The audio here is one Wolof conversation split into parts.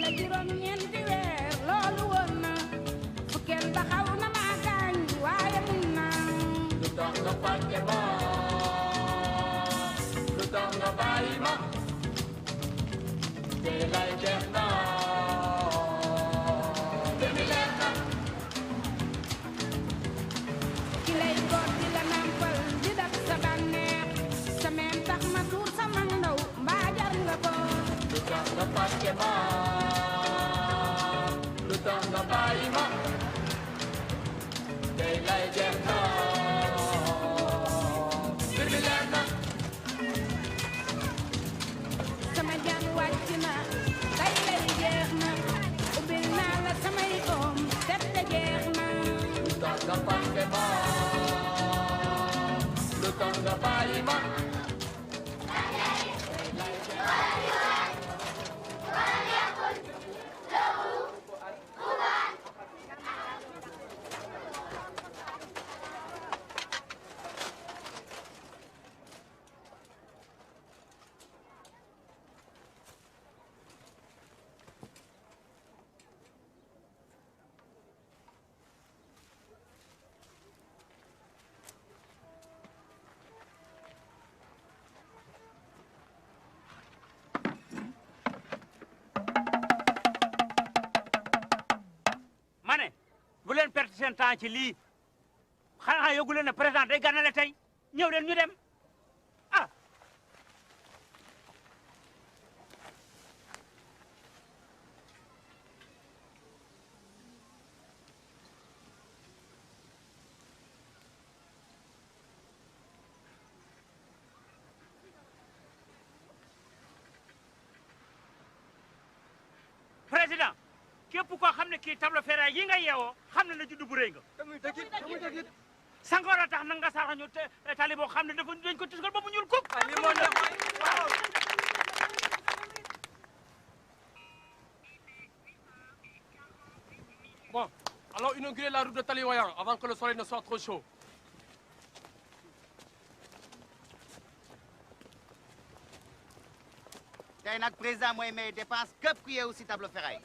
la juróom-ñeenti weer loolu woon na fukkeel ba xaw na maa gaañ waaye mun naa lu tax nga fàtte ma lu tax nga bàyyi ma te lay jeex na demi leer na ki lay góor di la nampal di dab sa bànneex sa meen tax ma tuur sama ndaw mbaa jar nga ko lu tax nga fàtte ma lu tax nga bàyyi ma te lay jeex na demi leer na sama jaan wàcc na tey lay jeex na ubbil naa la samay oom tette jeex na lu tax nga fàtte ma lu tax nga bàyyi ma bu leen perte seen temps ci lii xanaa yóbbu leen ne président day ganale tey ñëw leen ñu dem ah. président képp koo xam ne kii tableau ferraille yi nga yeewoo xam ne na juddu bu rëy nga. damuy dëgg Senghor a tax nag nga sax ñu tali boo xam ne dañ ko tisgal ba mu ñuul kuk. li moo neex waaw. Bon, alors inaugurez la route de Taliwayan avant que le soleil ne soit trop chaud. tey nag président mooy may dépense képp ku yeewu si tableau ferraille.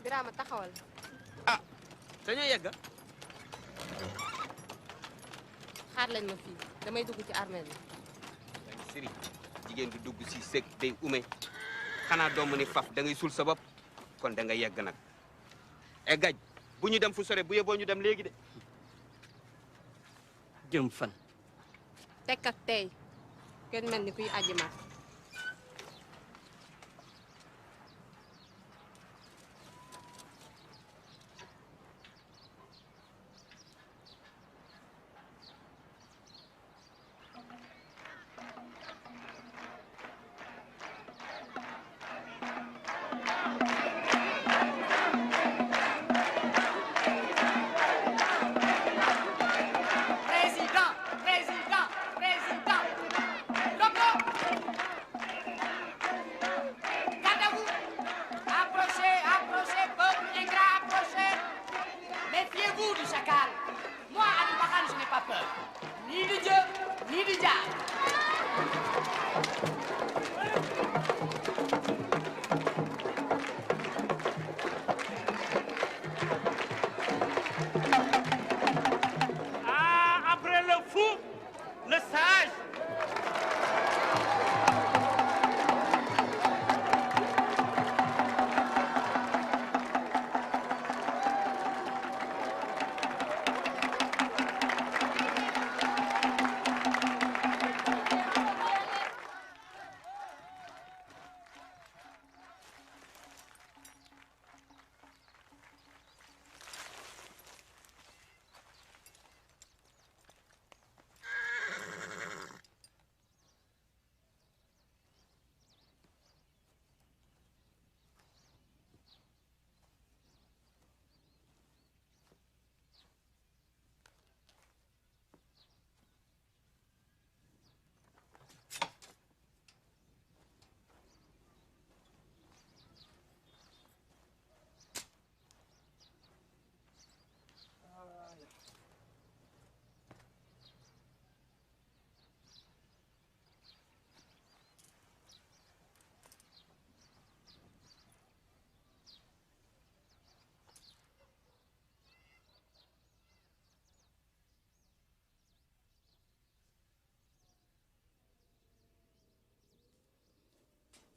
Birama taxawal. ah dañoo yegg. xaar lañ ma fii damay dugg ci armée bi. sëri jigéen du dugg si sëg day ume xanaa doomu ni faf da ngay sul sa bopp kon da nga yegg nag e gaj bu ñu dem fu sore bu yeboo ñu dem léegi de jëm fan. tekk ak tey kenn mel ni kuy aji ma.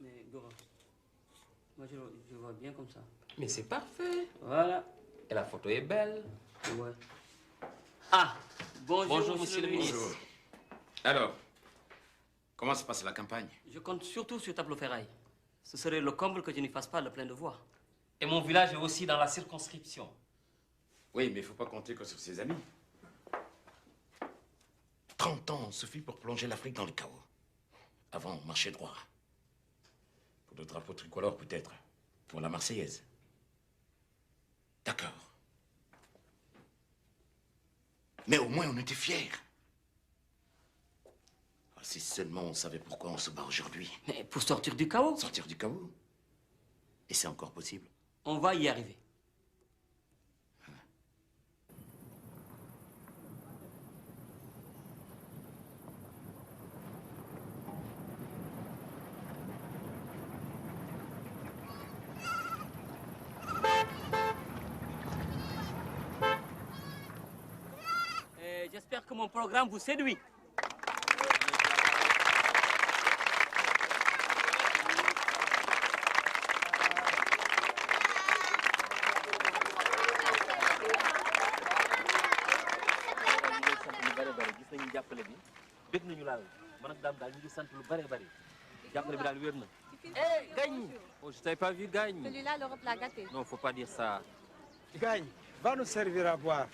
Mais Gora, moi je vois bien comme ça. Mais c'est parfait. Voilà. Et la photo est belle. Ouais. Ah, Bonjour, monsieur le ministre. Bonjour. Alors, comment se passe la campagne? Je compte surtout sur Tableau Ferraille. Ce serait le comble que je n'y fasse pas le plein de voix. Et mon village est aussi dans la circonscription. Oui, mais il ne faut pas compter que sur ses amis. 30 ans suffit pour plonger l'Afrique dans le chaos. Avant, on marchait droit. Pour le drapeau tricolore, peut-être. Pour la Marseillaise. D'accord. Mais au moins, on était fiers. Ah, si seulement on savait pourquoi on se bat aujourd'hui. Mais pour sortir du chaos. Sortir du chaos? Et c'est encore possible? On va y arriver. J'espère que mon programme vous séduit. Eh, Gagne. Oh, je t'avais pas vu, Gagne. Celui-là, l'Europe l'a gâté. Non, faut pas dire ça. Gagne, va nous servir à boire.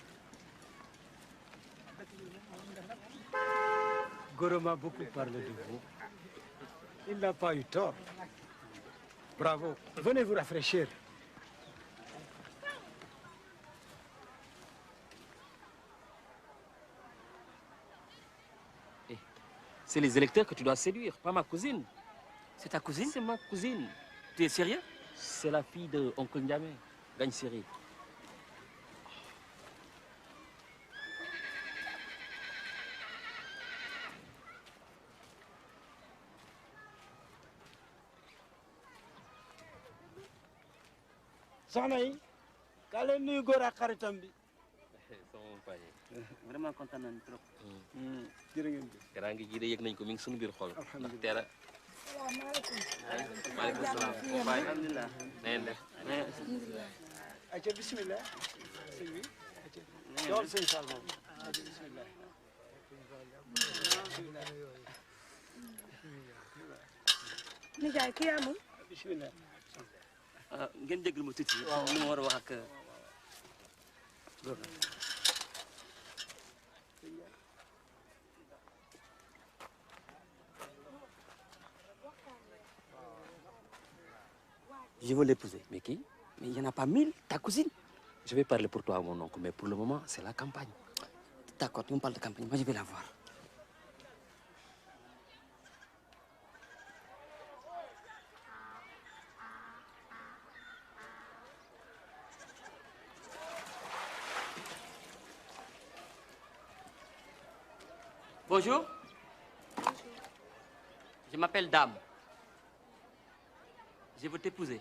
Goro m'a beaucoup parlé de vous. Il n'a pas eu tort. Bravo. Venez vous rafraîchir. C'est les électeurs que tu dois séduire, pas ma cousine. C'est ta cousine? C'est ma cousine. Tu es sérieux? C'est la fille de Oncle Ndiamé, Gagne Siri. soxna yi ka leen nuyu góor ak xaritam bi. Vraiment content nañu trop. jërë ngeen jëf. Garaa ngi ji de yëg nañ ko mi ngi suñu biir xol. Alhamdulillah. Ndax teel a. Maaleykum salaam. Alhamdulillah. Na ngeen def. ayca bisimilah. sëñ bi ayca. joxal sëñ Sall moom. ayca bisimilah. Nijaay kii amul. bisimilah. ngeen déglu ma tuuti. waaw li ma war a wax ak. Je veux l'épouser. Mais qui? Mais il n'y en a pas 1000, ta cousine. Je vais parler pour toi, mon oncle, mais pour le moment, c'est la campagne. D'accord, tu me parles de campagne. Moi, je vais la voir. Bonjour. Je m'appelle Dame. Je veux t'épouser.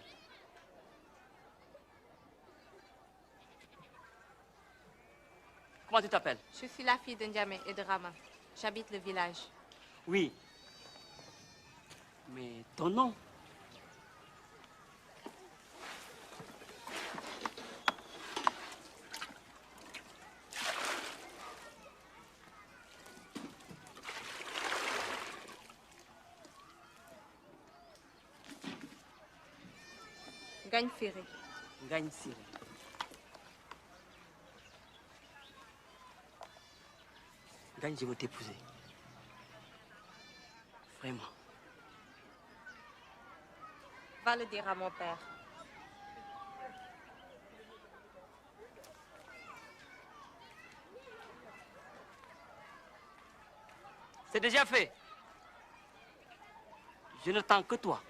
Comment tu t'appelles? Je suis la fille de Ndiamé et de Rama. J'habite le village. Oui. Mais ton nom? Gagne Ferré. Gagne Siré. Gagne, je veux t'épouser. Vraiment. Va le dire à mon père. C'est déjà fait. Je n'attends que toi.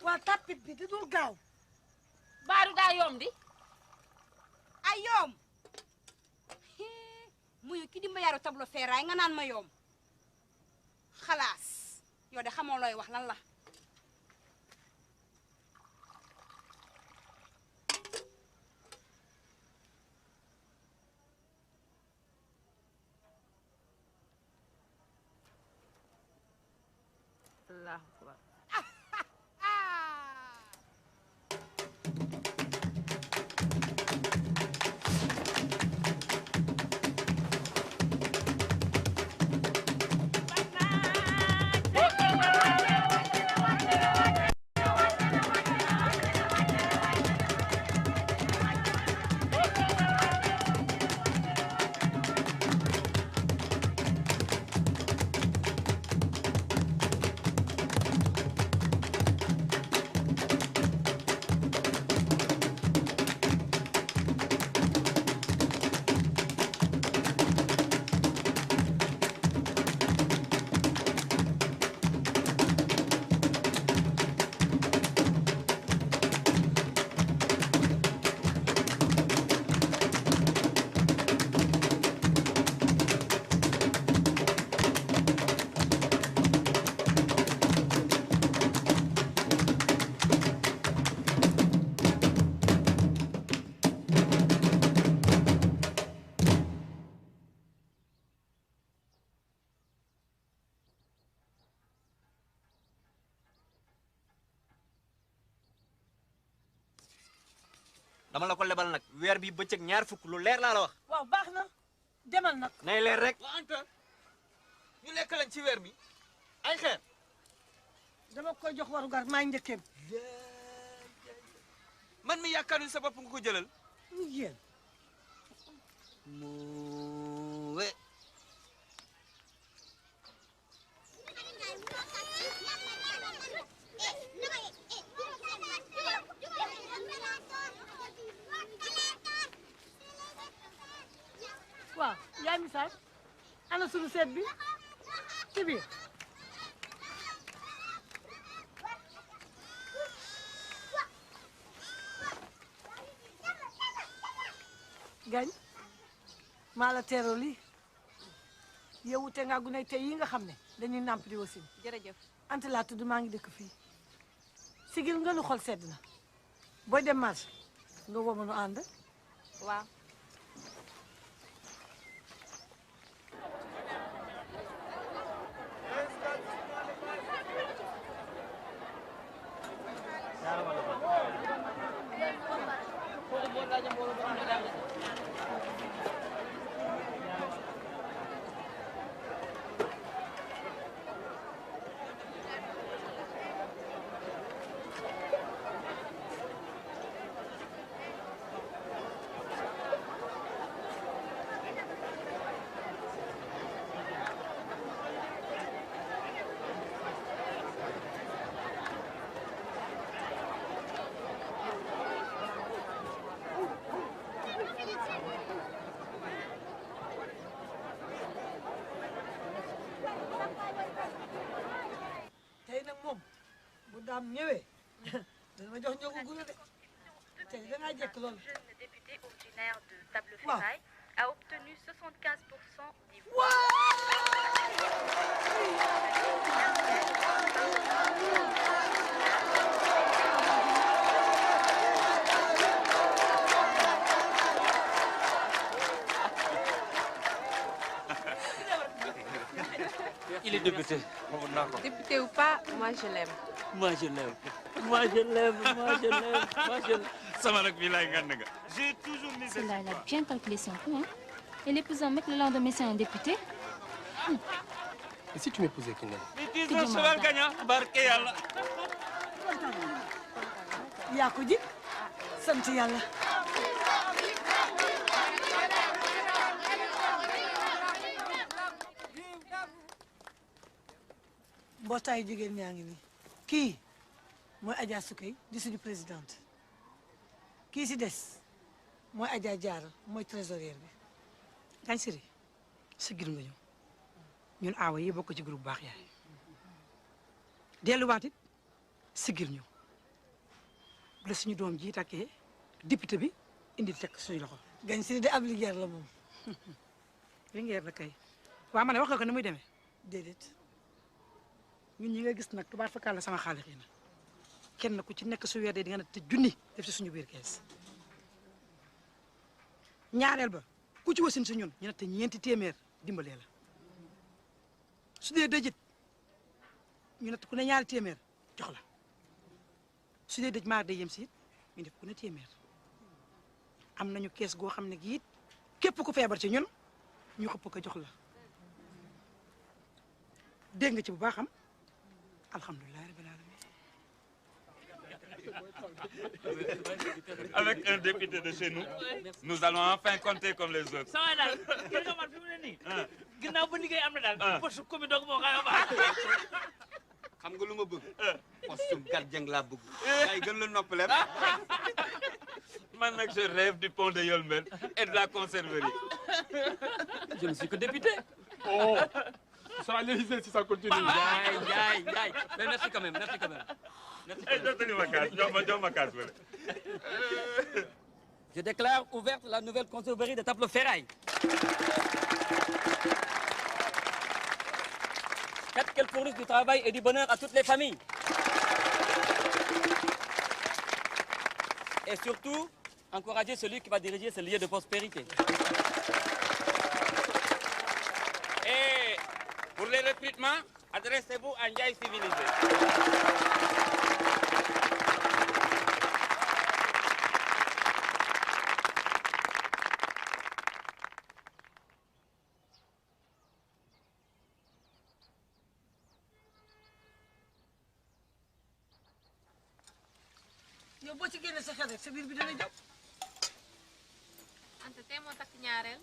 waa tapit bi da dul gaaw. baaru daa yomb di. ay yoom muy ki di mbayaaru tableau ferraille nga naan ma yoom xalaas yow de xamoo looy wax lan la. Allahu akbar. dama la ko lebal nag weer bi bëccëg ñaar fukk lu leer laa la wax. waaw baax na demal nag. nay leer rek. waa Anta ñu lekk lañ ci weer bi ay xeer. dama koy jox warugar maa njëkkeem. man mi yaakaar ni sa bopp nga ko jëlal. yéen. mu we. waaw yaay misaal ana sunu seet bi ci biir. gañ maa la teeroo lii yow wute nga gune tey yi nga xam ne dañuy nàmp di wasin. jërëjëf. Anta laa tudd maa ngi dëkk fii sigil nga nu xol sedd na booy dem marché nga woo ma nu ànd. waaw. tey nag moom bu daam ñëwee dana ma jox ñogu gula de tey dangaa jekk loolu. Le député originaire de Table Wow. Ferraille a obtenu 75% des voix. Il est député. Député ou pas, moi je l'aime. Moi je l'aime. Moi je l'aime. Moi je l'aime. Moi je l'aime. J'ai toujours mis Celle-là, elle a bien calculé son coup, hein. Elle épouse un mec, le lendemain, c'est un député. Et si tu m'épousais, Kiné? disons cheval gagnant barke yàlla. yaa ko ji sant yàlla. mbootaayu jigéen ñaa ngi nii kii mooy Adja Sukay di suñu présidente kii si des mooy Adja Diarra mooy trésorière bi. Gagne Siri sigil nga ñu ñun aawa yi bokk ci groupe baax yaay delluwaat it sigil ñu la suñu doom ji takkee député bi indi tekk suñu loxo. gañ si de ab liggéey la moom. Linguère la kay waa ma ne wax nga ko ni muy demee. déedéet. ñun ñi nga gis nag tubaab fakkaat la sama xaalis yi na kenn ku ci nekk su weer dee di nga ne te junni def ci suñu biir kees. ñaareel ba ku ci wasin si ñun ñu ne te ñeenti téeméer dimbalee la su dee dëjit ñu ne ku ne ñaari téeméer jox la su dee dëj maar day yem si it ñu def ku ne téeméer am nañu kees goo xam ne gi it képp ku feebar ci ñun ñu xëpp ko jox la dégg nga ci bu baax am alhamdulilah rabbil alamin. Avec un député de chez nous, nous allons enfin compter comme les autres. sama daal gën nga man fi mu ne nii. ginnaaw ba liggéey am na daal. poste commune donc moo xayma baax. xam nga lu ma bëgg. poste gardien laa bëgg. ay gën la noppaleem. Man nag je rêve du pont de Yolmen et de la conserverie. Je ne suis que député. Oh, tu seras à l'Élysée si ça continue. Aïe. Mais merci quand même, merci quand même. Je déclare ouverte la nouvelle conserverie de Tableau-Ferraille. Faites qu'elle fournisse du travail et du bonheur à toutes les familles. Et surtout, encourager celui qui va diriger ce lieu de prospérité. Et pour les recrutements, adressez-vous à Ndiaye Civilisé. yow boo ci génne sa xel rek sa biir bi dana jóg. Anta tey moo takk ñaareel.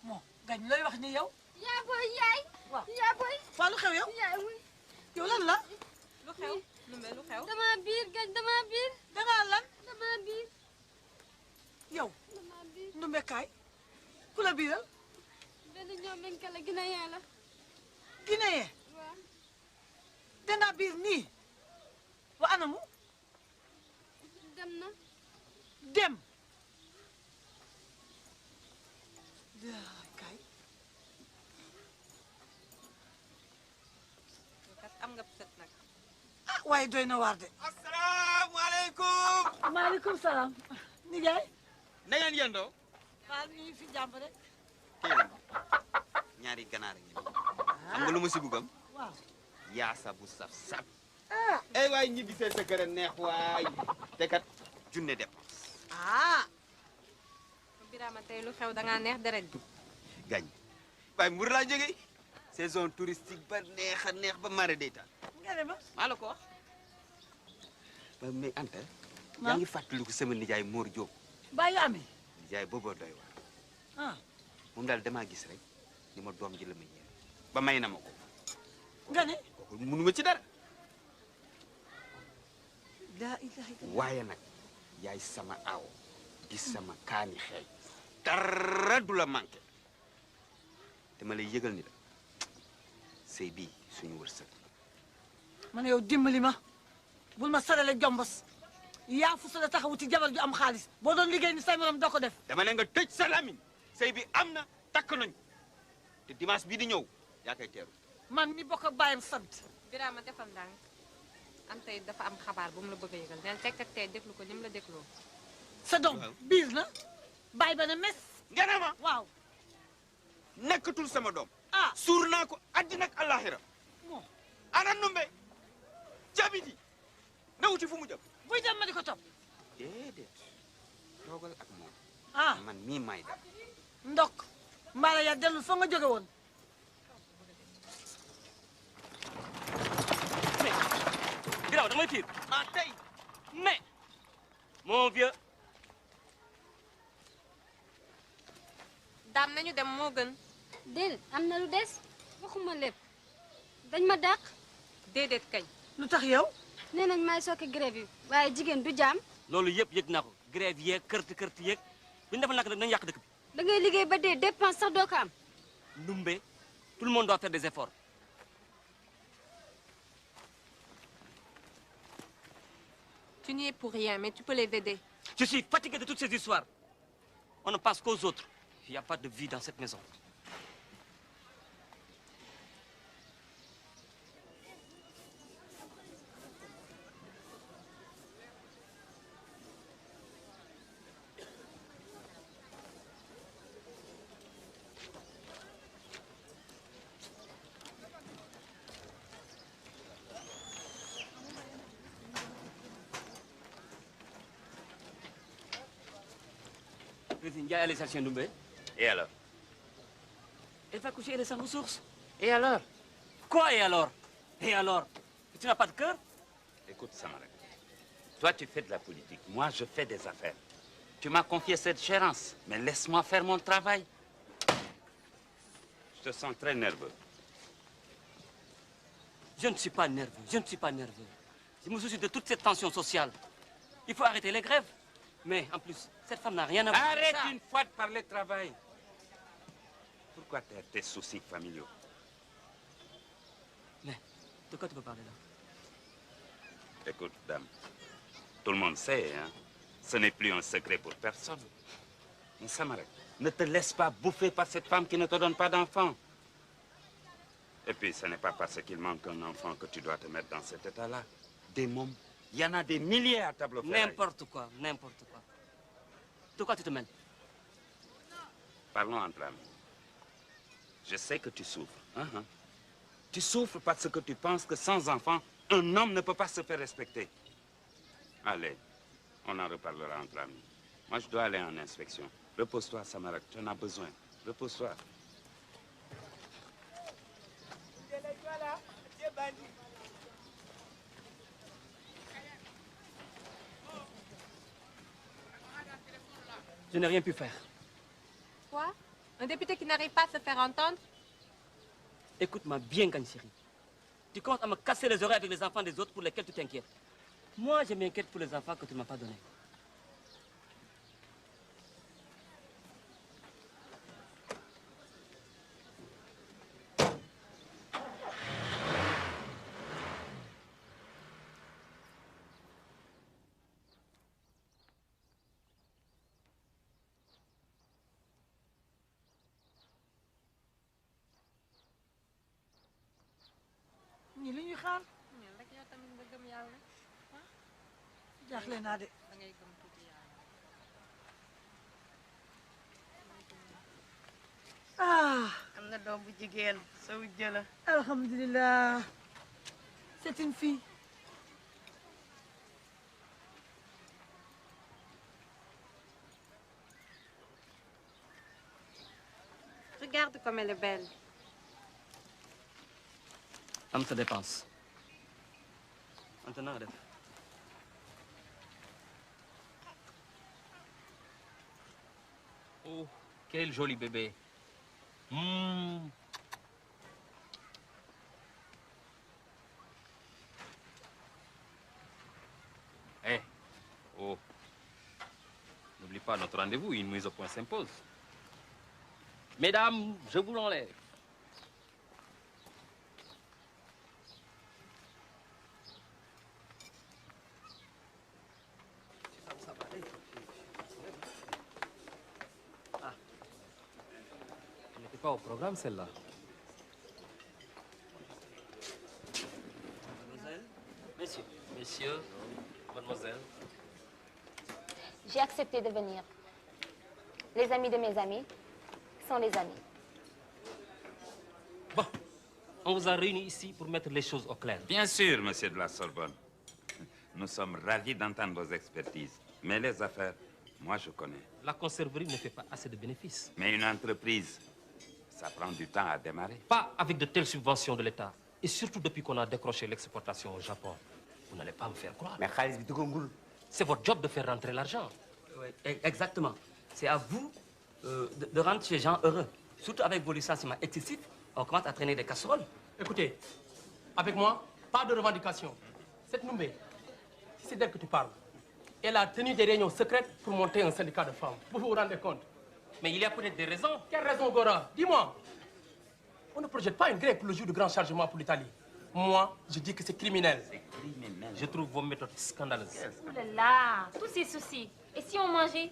moo gañ looy wax ni yow. yaa booy yaay. waaw yaa booy. waaw lu xew yow. yaay wuy. yow lan la. lu xew. lu xew. dama biir gañ dama biir. dangaa lan. dama biir. yow. dama biir. ndumbe kaay. ku la biiral. benn ñoom lañ kala Guinéen la. Guinéen. waaw. dangaa biir nii. wa anamu. dem na. dem. kaay. kat am nga set nag. ah waaye doy na waar de. asalaamaaleykum. maaleykum salaam. nijaay. na ngeen yendoo. waaw ñu ngi fi jàmm rek. ñaari ganaar yi xam nga lu ma si bugam. waaw. yaasa bu saf-saf. ay waay ñi gisee sa kër a neex waay. te kat junne dépense. Birama tey lu xew da ngaa neex deret bi. gañ waaye Mbour laa jógee saison touristique ba neex a neex ba mare day taal. nga ne ma. maa la ko wax. mais Anta. yaa ngi fàttaliku sama nijaay Mor Diop. bàyyi amee. nijaay booboo doy waar. ah. moom daal damaa gis rek ni ma doom ji la ma yéen ba may na ma ko. nga ne. kooku mënuma ci dara. daa ilaha illallah. waaye nag yaay sama aw di sama kaani xeeñ dara du la manqué te ma lay yëgal ni la sëy bii suñu wërsëg. ma ne yow dimbali ma bul ma sarale jombos yaa fu la taxawu ci jabar ju am xaalis boo doon liggéey ni say morom doo ko def. dama ne nga tëj sa lamiñ sëy bi am na takk nañ te dimanche bii di ñëw yaa koy teeru. man mi bokk ak bàyyam sant. Birama defal ndànk Anta it dafa am xabaar bu mu la bëgg a yëgal neel tekk ak tey déglu ko ni mu la dégloo. sa doom biir na bàyyi ba ne mes. nga ne ma waaw. nekkatul sama doom. ah suur naa ko àddina ak àllaaxira. bon. ana numbe jabiti nawuti fu mu jëm. buy dem ma di ko topp. déedéet toogal ak moom. ah man mii may dem. ndok mbaala ya dellu fa nga jóge woon. Birama damay fiir. ah tey. mais mon vieux. daam nañu dem moo gën. déedéet am na lu des waxuma lépp dañ ma dàq. déedéet kañ. lu tax yow. nee nañ may sooke grève yi waaye jigéen du jaam. loolu yëpp yëg naa ko grève yeeg kërti yeeg bu ñu defal nag dañu yàq dëkk bi. da ngay liggéey ba dee dépense sax doo ko am. Ndumbe tout le monde doit faire des efforts. ci n'y es pour rien, mais tu peux les aider. Je suis fatigué de toutes ces histoires. On ne pense qu'aux autres. Il n'y a pas de vie dans cette maison. Elle est à Ndoumbe. Et alors? Elle va coucher, elle est sans ressources. Et alors? Quoi et alors? Et alors? Tu n'as pas de cœur? Écoute, Samarek, toi tu fais de la politique, moi je fais des affaires. Tu m'as confié cette gérance, mais laisse-moi faire mon travail. Je te sens très nerveux. Je ne suis pas nerveux, je ne suis pas nerveux. Je me soucie de toute cette tension sociale. Il faut arrêter les grèves. Mais en plus, cette femme n'a rien à voir. Arrête une fois de parler de travail. Pourquoi tes soucis familiaux? Mais de quoi tu veux parler là? Écoute, dame, tout le monde sait, hein. Ce n'est plus un secret pour personne. Mais Samarek, ne te laisse pas bouffer par cette femme qui ne te donne pas d'enfant. Et puis, ce n'est pas parce qu'il manque un enfant que tu dois te mettre dans cet état-là. Des mômes, il y en a des milliers à Tableau-Ferraille. N'importe quoi, n'importe quoi. De quoi tu te mêles? Parlons entre amis. Je sais que tu souffres. Tu souffres parce que tu penses que sans enfant, un homme ne peut pas se faire respecter. Allez, on en reparlera entre amis. Moi, je dois aller en inspection. Repose-toi, Samarek, tu en as besoin. Repose-toi. Je n'ai rien pu faire. Quoi? Un député qui n'arrive pas à se faire entendre? Écoute-moi bien, Gagne-Chérie. Tu commences à me casser les oreilles avec les enfants des autres pour lesquels tu t'inquiètes. Moi, je m'inquiète pour les enfants que tu ne m'as pas donnés. ñii li ñuy xaar ñun rek yow tamit nga gëm yàlla. jaaxle naa de. da ngay gëm tuuti yàlla. am na doom bu jigéen sa wujj la. alhamdulilah. c'est une fille. Regarde comme elle est belle. Am sa dépense. Maintenant, def. Oh, quel joli bébé. Eh, oh. N'oublie pas notre rendez-vous, une mise au point s'impose. Mesdames, je vous l'enlève. Elle n'était pas au programme, celle-là. Mademoiselle, messieurs. Messieurs, mademoiselle. J'ai accepté de venir. Les amis de mes amis sont les amis. Bon, on vous a réunis ici pour mettre les choses au clair. Bien sûr, monsieur de la Sorbonne. Nous sommes ravis d'entendre vos expertises. Mais les affaires, moi je connais. La conserverie ne fait pas assez de bénéfices. Mais une entreprise, ça prend du temps à démarrer. Pas avec de telles subventions de l'État. Et surtout depuis qu'on a décroché l'exportation au Japon. Vous n'allez pas me faire croire. Mais Khalis Bitougongoul. C'est votre job de faire rentrer l'argent. Oui, exactement. C'est à vous de rendre ces gens heureux. Surtout avec vos licenciements excessifs, on commence à traîner des casseroles. Écoutez, avec moi, pas de revendication. Cette Noumbé, si c'est d'elle que tu parles, elle a tenu des réunions secrètes pour monter un syndicat de femmes. Vous vous rendez compte? Mais il y a peut-être des raisons. Quelle raison, Gora? Dis-moi. On ne projette pas une grève pour le jour du grand chargement pour l'Italie. Moi, je dis que c'est criminel. Criminel. Je trouve vos méthodes scandaleuses. Oh là là, tous ces soucis. Et si on mangeait?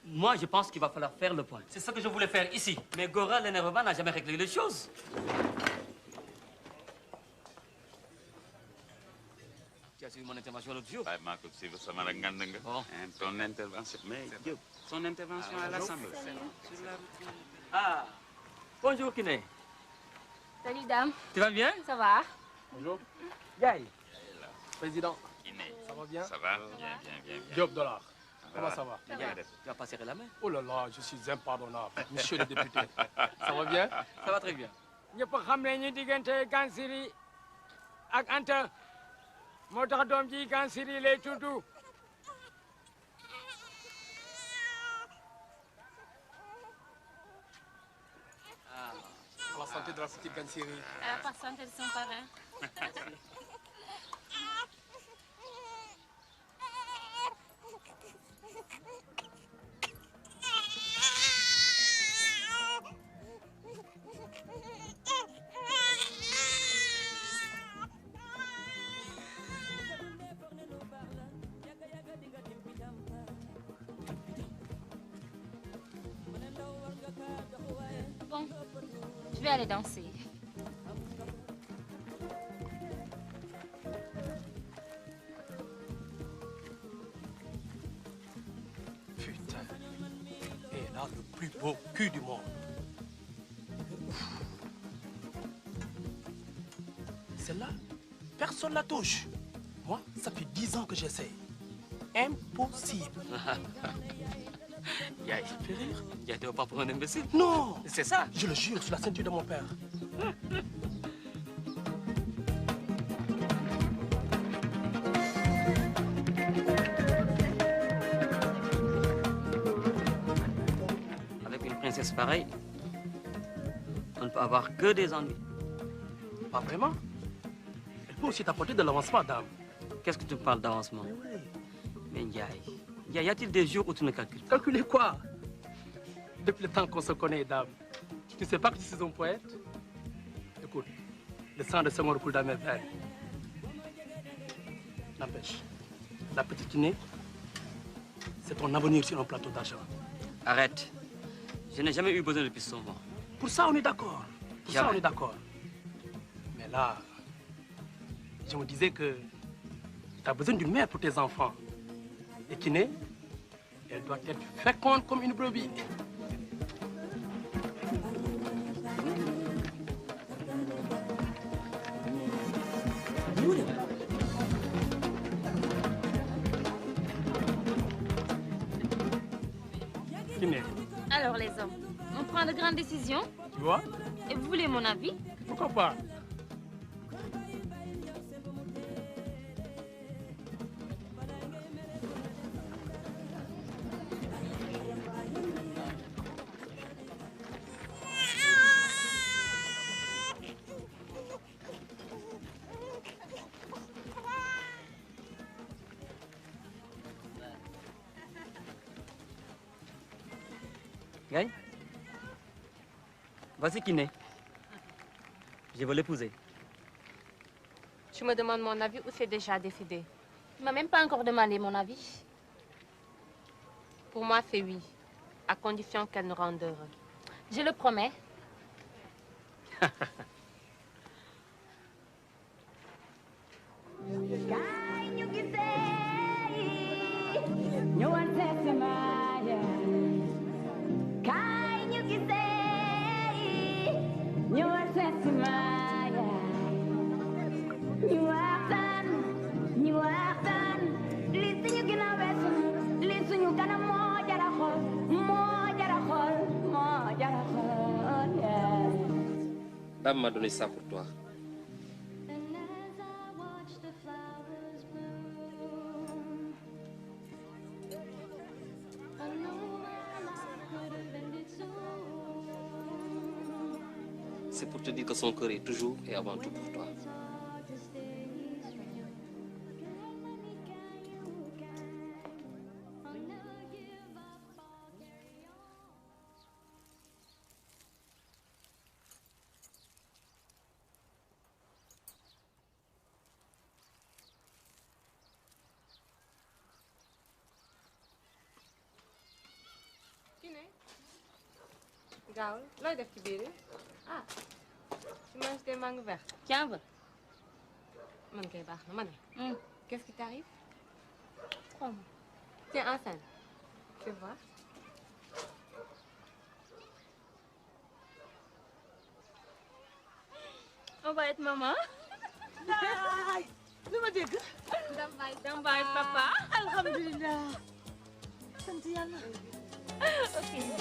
Moi, je pense qu'il va falloir faire le point. C'est ce que je voulais faire ici. Mais Gora, l'énervement, n'a jamais réglé les choses. Tu as suivi mon intervention l'autre jour. Ton intervention. Mais Diop, son intervention à l'Assemblée. Ah, bonjour Kiné. Salut, dame. Tu vas bien? Ça va? Bonjour. Gaï. Président. Kiné. Ça va bien? Ça va? Bien, bien. Diop Dollar. Comment ça va? Tu vas pas serrer la main? Oh là là, je suis impardonnable. Monsieur le député. Ça va bien? Ça va très bien. ñëpp xam nañu diggante Gansiri ak Anta moo tax doom ji Gansiri lay tudd. À la santé de la petite Gansiri. À la santé de son parrain. Bon, je vais aller danser. Putain. Et là, le plus beau cul du monde. Celle-là, personne ne la touche. Moi, ça fait 10 ans que j'essaie. Impossible. Yaï, ça fait rire. Yaï, tu vas pas prendre un imbécile? Non. C'est ça. Je le jure sur la ceinture de mon père. Avec une princesse pareille, on ne peut avoir que des ennuis. Pas vraiment. Elle peut aussi t'apporter de l'avancement, dame. Qu'est-ce que tu parles d'avancement? Mais Ndiaye, y a-t-il des jours où tu ne calcules pas? Calculer quoi? Depuis le temps qu'on se connaît, dame. Tu ne sais pas que je suis un poète? Écoute, le sang de Senghor coule dans mes veines. N'empêche, la petite Kiné, c'est ton avenir sur un plateau d'argent. Arrête. Je n'ai jamais eu besoin de piston. Pour ça, on est d'accord. Pour ça, on est d'accord. Mais là, je me disais que tu as besoin d'une mère pour tes enfants. Et Kiné, elle doit être féconde comme une brebis. Kiné, Alors les hommes, on prend de grandes décisions. tu vois? Et vous voulez mon avis? Pourquoi pas? Gagne. Voici Kiné. Je veux l'épouser. Tu me demandes mon avis ou c'est déjà décidé? Tu m'as même pas encore demandé mon avis. Pour moi, c'est oui, à condition qu'elle nous rende heureux. Je le promets. Dame m'a donné ça pour toi. C'est pour te dire que son cœur est toujours et avant tout pour toi. gaawal looy def ci biir ah tu manges des mangues vertes. Tiens, va. man kay baax na ma ne. Qu'est-ce qui t'arrive? Tu es enceinte. Fais voir. On va être maman. Ay, lu ma dégg. Dambaay papa. Alhamdulillah. Sant Yàlla. Salut.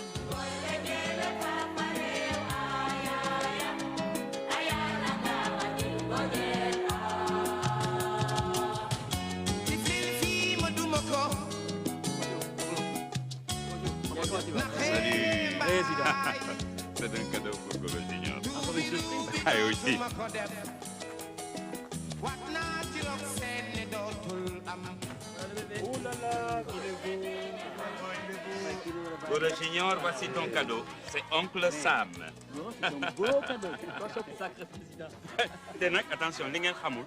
C'est un cadeau pour Golo Junior. Ah oui. Oh là là, Golo Junior, voici ton cadeau. C'est oncle Sam. C'est un beau cadeau. Sacré président. Tenak, attention, li ngeen xamul,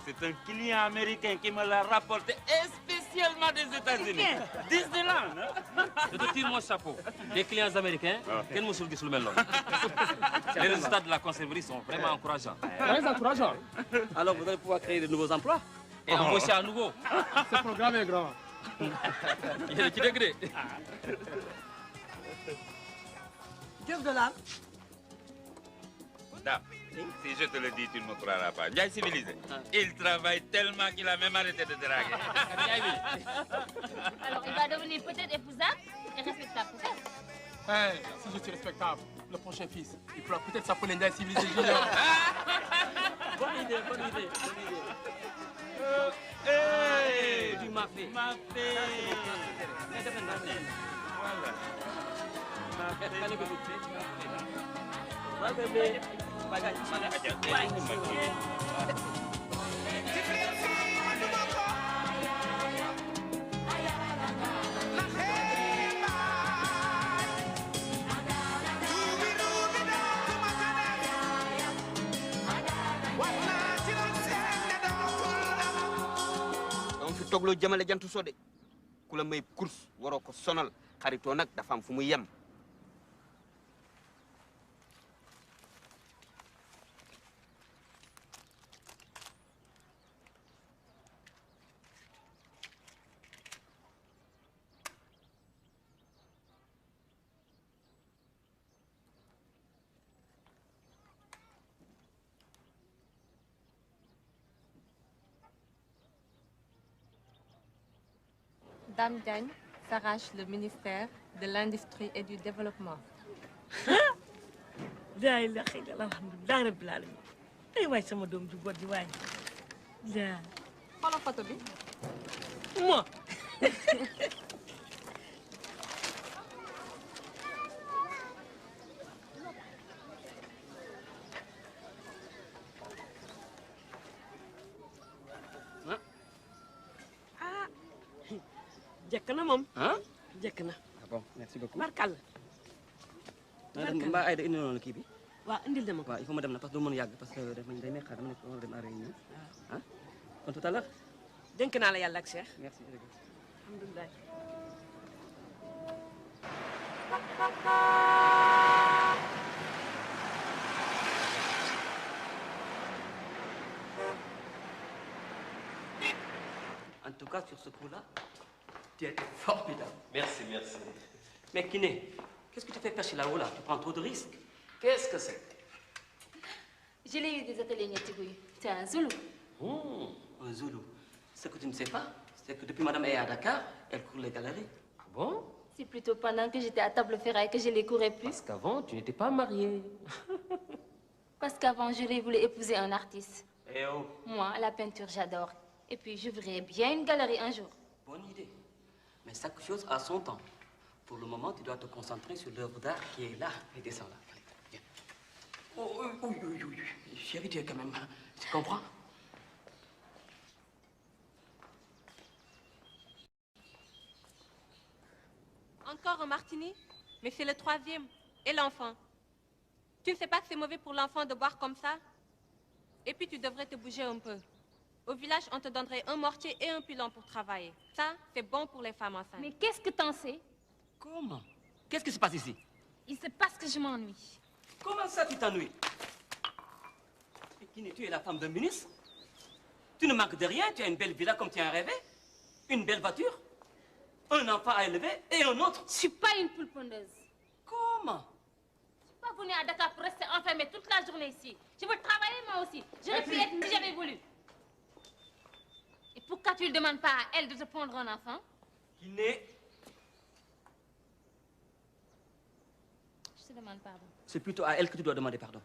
c'est un client américain qui me l'a rapporté spécialement des États-Unis. Disneyland. Je te tire mon chapeau. Les clients américains, quel mosul gis lu mel noonu. Les résultats de la conserverie sont vraiment encourageants. Très encourageant. Alors vous allez pouvoir créer de nouveaux emplois. Et embaucher à nouveau. Ce programme est grand. Il est qui degré. Jëf de laal. Dame, si je te le dis, tu ne me croiras pas. Ndiaye civilisé. Il travaille tellement qu'il a même arrêté de draguer. Alors, il va devenir peut-être épousable et respectable, peut-être. Hey, si je suis respectable, le prochain fils, il pourra peut-être s'appeler Ndiaye civilisé junior. Bonne idée, bonne idée, bonne idée. Hey, tu m'as fait. Ma fille. Voilà. Va bébé. donc fi toogloo jëmale jantu soo de ku la may course waroo ko sonal xaritoo nag dafa am fu muy yem. Dame Diagne s'arrache le ministère de l'Industrie et du Développement. laa ilaaha illallaah alhamdulilah rabbil alamin ay waay sama doom ju góor ji waay. xoolal photo bi. moi. jekk na moom. jekk na. Ah bon, merci beaucoup. barkal. Mbaa Aïda indi noonu kii bi. waaw indil dama ko. waaw il faut ma dem na parce que du mën a yàgg parce que day may xaar dama nekk war a dem à réunion. ah kon tout à l'heure. dénk naa la yàlla ak Cheikh. merci. alhamdulilah. En tout cas, sur ce coup-là, tu as été formidable. Merci, merci. Mais Kiné, qu'est-ce que tu fais percher là-haut là? Tu prends trop de risques. Qu'est-ce que c'est? Je l'ai eu des ateliers Nyatibouy. C'est un Zoulou. Un Zoulou. Ce que tu ne sais pas, c'est que depuis Madame est à Dakar, elle court les galeries. Ah bon? C'est plutôt pendant que j'étais à Table Ferraille que je les courais plus. Parce qu'avant, tu n'étais pas mariée. Parce qu'avant, je voulais épouser un artiste. Eh oh. Moi, la peinture, j'adore. Et puis, j'ouvrirai bien une galerie un jour. Bonne idée. Mais chaque chose a son temps. Pour le moment, tu dois te concentrer sur l'œuvre d'art qui est là. Et descends là. Allez, viens. Oh, oui, oui, oui, oui. Chérie, tu es quand même... Tu comprends? Encore un martini? Mais c'est le 3e. Et l'enfant? Tu ne sais pas que c'est mauvais pour l'enfant de boire comme ça? Et puis tu devrais te bouger un peu. Au village, on te donnerait un mortier et un pilon pour travailler. Ça, c'est bon pour les femmes enceintes. Mais qu'est-ce que t'en sais? Comment? Qu'est-ce qui se passe ici? Il se passe que je m'ennuie. Comment ça, tu t'ennuies? Kiné, tu es la femme d'un ministre. Tu ne manques de rien. Tu as une belle villa comme tu as rêvé. Une belle voiture. Un enfant à élever et un autre. Je suis pas une poule pondeuse. Comment? Je suis pas venue à Dakar pour rester enfermée toute la journée ici. Je veux travailler moi aussi. J'aurais pu être si j'avais voulu. Et pourquoi tu ne demandes pas à elle de te prendre un enfant? Kiné, Je te demande pardon. c'est plutôt à elle que tu dois demander pardon.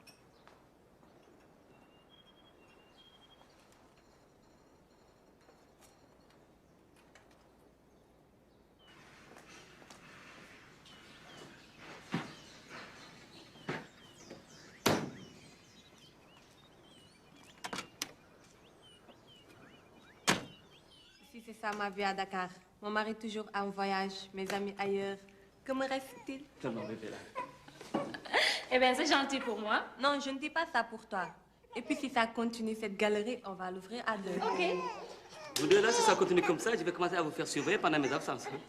Si c'est ça ma vie à Dakar, mon mari toujours en voyage, mes amis ailleurs, que me reste-t-il? Tellement bébé là. Eh bien, c'est gentil pour moi. Non, je ne dis pas ça pour toi. Et puis si ça continue cette galerie, on va l'ouvrir à deux. Ok. Vous deux là, si ça continue comme ça, je vais commencer à vous faire surveiller pendant mes absences. Hein.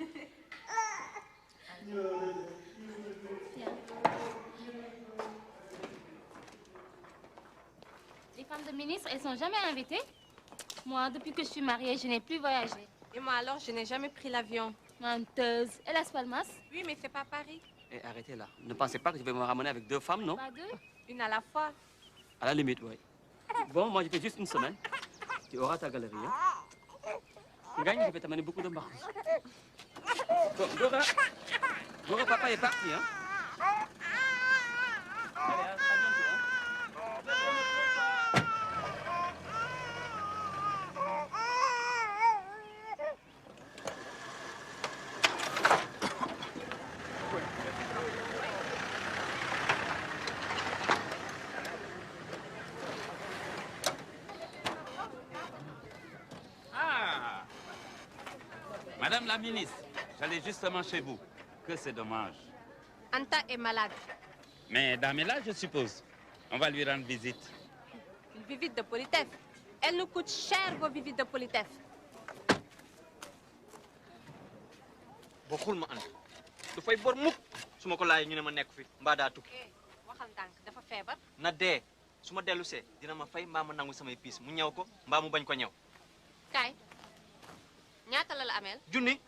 Les femmes de ministre, elles sont jamais invitées. Moi, depuis que je suis mariée, je n'ai plus voyagé. Et moi alors, je n'ai jamais pris l'avion. Menteuse. Et Las Palmas? Oui, mais c'est pas Paris. Et arrêtez là. Ne pensez pas que je vais me ramener avec 2 femmes, non? Pas deux? Une à la fois. À la limite, oui. Bon, moi, je fais juste une semaine. Tu auras ta galerie. Hein? Gagne, je vais t'amener beaucoup de marques. Bon, Dora. Dora, papa est parti, hein? Allez, à bientôt, hein? Ah! Madame la ministre, j'allais justement chez vous. Que c'est dommage. Anta est malade. Mais Dame est là, je suppose. On va lui rendre visite. Une visite de politesse. Elle nous coûte cher, vos visites de politesse. bokkul ma ànd du fay bor mukk su ma ko laajee ñu ne ma nekk fi mbaa daa tukki waxal ndànk dafa feebar. na dee su ma dellu see dina ma fay mbaa ma nangu samay piis mu ñëw ko mbaa mu bañ ko ñëw Kaay. ñaata la la ameel. junni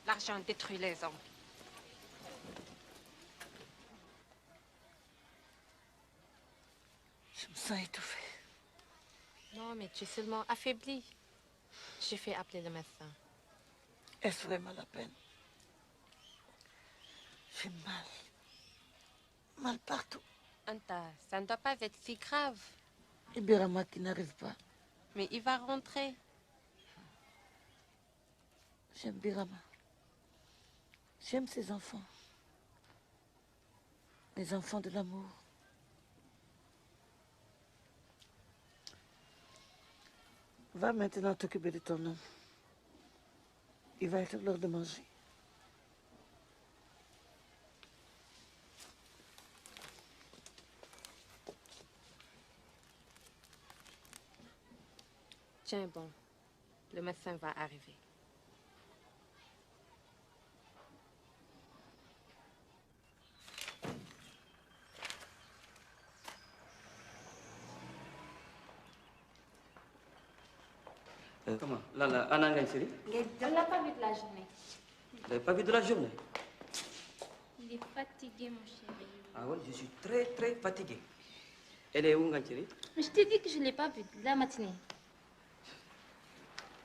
L'argent détruit les hommes. Je me sens étouffée. Non, mais tu es seulement affaiblie. J'ai fait appeler le médecin. Est-ce vraiment la peine? J'ai mal. Mal partout. Anta, ça ne doit pas être si grave. Et Birama qui n'arrive pas. Mais il va rentrer. J'aime Birama. J'aime ses enfants. Les enfants de l'amour. Va maintenant t'occuper de ton homme. Il va être l'heure de manger. Tiens bon, le médecin va arriver. Comment? Là, Anna Gansiri? On l'a pas vu de la journée. Vous n'avez pas vu de la journée? Il est fatigué, mon chéri. Ah ouais, je suis très, très fatigué. Elle est où, Gansiri? Mais je t'ai dit que je ne l'ai pas vue de la matinée.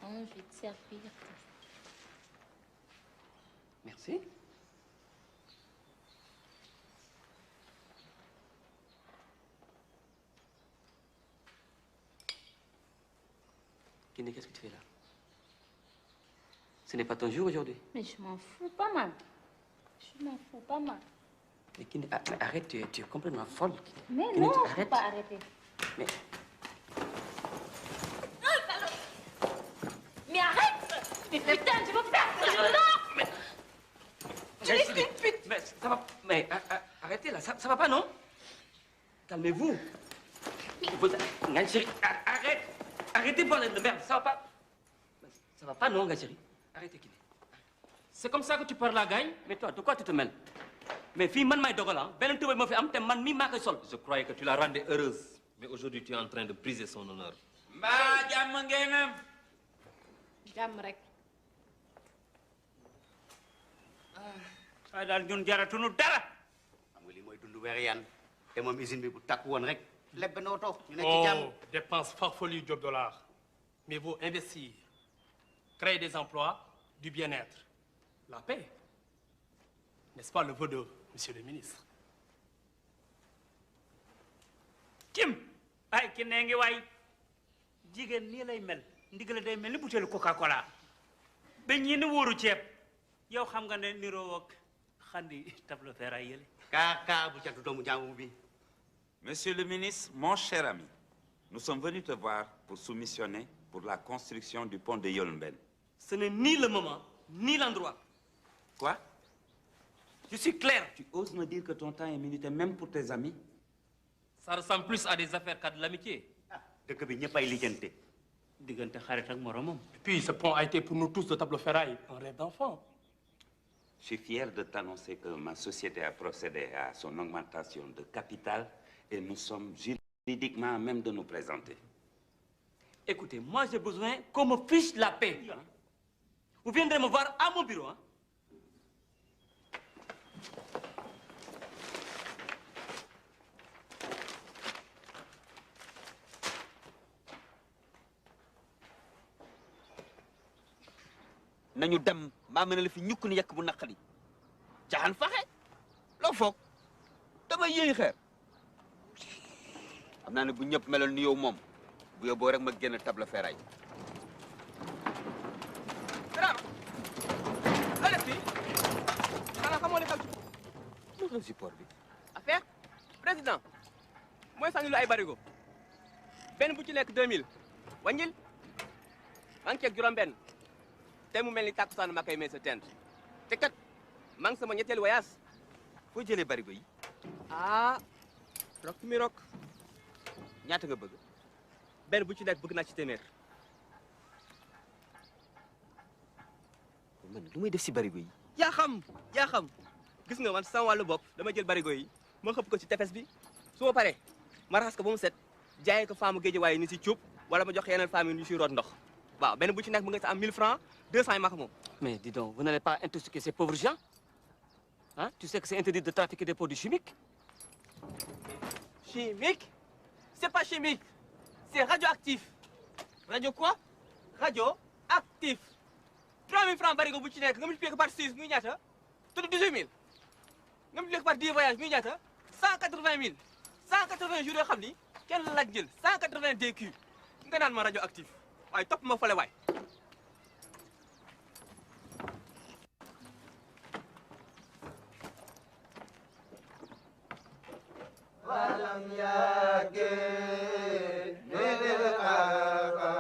Oh, je vais te servir. Merci. Kiné, qu'est-ce que tu fais là? Ce n'est pas ton jour aujourd'hui. Mais je m'en fous pas mal. Je m'en fous pas mal. Mais Kiné, arrête, tu es complètement folle. Mais Kiné, non, tu je ne peux arrêtes. pas arrêter. Mais Mais arrête! Mais putain, tu vas faire ça! Non! Tu es une pute! Mais ça va... Mais arrêtez là, ça va pas, non? Calmez-vous. Gansiri, arrête! Arrêtez, bordel de merde, ça va pas. Ça va pas, non, Gansiri? Arrêtez, Kiné. C'est comme ça que tu parles à Gagne? Mais toi, de quoi tu te mêles? Mais fille, man may dogal, benen tubay mo fi am te man mi ma koy sol. Je croyais que tu la rendais heureuse. Mais aujourd'hui, tu es en train de briser son honneur. mbaa jàmm ngeen am. jàmm rek. waaye daal ñun jaratunu dara. xam nga lii mooy dund weer yan te moom usine bi bu takku woon rek lépp benn oto ñu nekk ci jàmm. Oh, dépenses farfelues job dollars. Mais vous investir, créer des emplois, du bien-être, la paix. N'est-ce pas le vœu de monsieur le ministre? Kim ay ki nee ngi waay jigéen nii lay mel ndigale day mel ni butéelu Coca-Cola ba ñi ni wóoru ceeb yow xam nga ne niroo ak xandi tableau ferraille yële. kaa bu catu doomu jàmm bi. Monsieur le ministre, mon cher ami, nous sommes venus te voir pour soumissionner pour la construction du pont de Yolmben. Ce n'est ni le moment, ni l'endroit. Quoi? Je suis clair. Tu oses me dire que ton temps est minuté même pour tes amis? Ça ressemble plus à des affaires qu'à de l'amitié. dëkk bi ñëpp ay lijjante. diggante xarit ak moromam. Et puis ce pont a été pour nous tous de tableau ferraille, un rêve d'enfant. Je suis fier de t'annoncer que ma société a procédé à son augmentation de capital et nous sommes juridiquement à même de nous présenter. Écoutez, moi j'ai besoin qu'on me fiche la paix. Vous viendrez me voir à mon bureau. Hein? nañu dem maa mën a la fi ñukk ni yekk bu naqari jaxan faxe loo foog dama yéey xeer xam naa ne bu ñëpp meloon ni yow moom bu yóbboo rek ma génn table ferraille. Birama loo def fii xanaa xamoo li xew ci lu xew si port bi. affaire président mooy sànni lu ay barigo benn bu ci nekk 2000 wàññil maa ngi ceeg juróom-benn te mu mel ni tàkkusaan ma koy may sa tent te kat maa ngi sama ñetteelu voyage. foo jëlee barigo yi. ah rok mi rok ñaata nga bëgg. benn bu ci nekk bëgg naa ci téeméer. man lu may def si barigo yi. yaa xam gis nga man sama wàllu bopp dama jël barigo yi ma xëpp ko ci tefes bi su ma paree ma raxas ko ba mu set jaayee ko femme géej waaye ni si cuub wala ma jox yeneen femme yi ñu si root ndox waaw benn bu ci nekk mu nga sa am 1000 francs 200 yi ma ko moom. Mais dis donc, vous n'allez pas intoxiquer ces pauvres gens? Hein? Tu sais que c'est interdit de trafiquer des produits chimiques? Chimique? C'est pas chimique, c'est radioactif. Radio quoi? Radioactif. 3000 francs barigo bu ci nekk nga multiplié ko par 6 muy ñaata? Tout 18000. nga multiplié ko par 10 voyages muy ñaata? 180000. 180 jours yoo xam ni kenn la jël 180 DQ nga naan ma radioactif waaye topp ma fale waay. ولم يكن للقاقة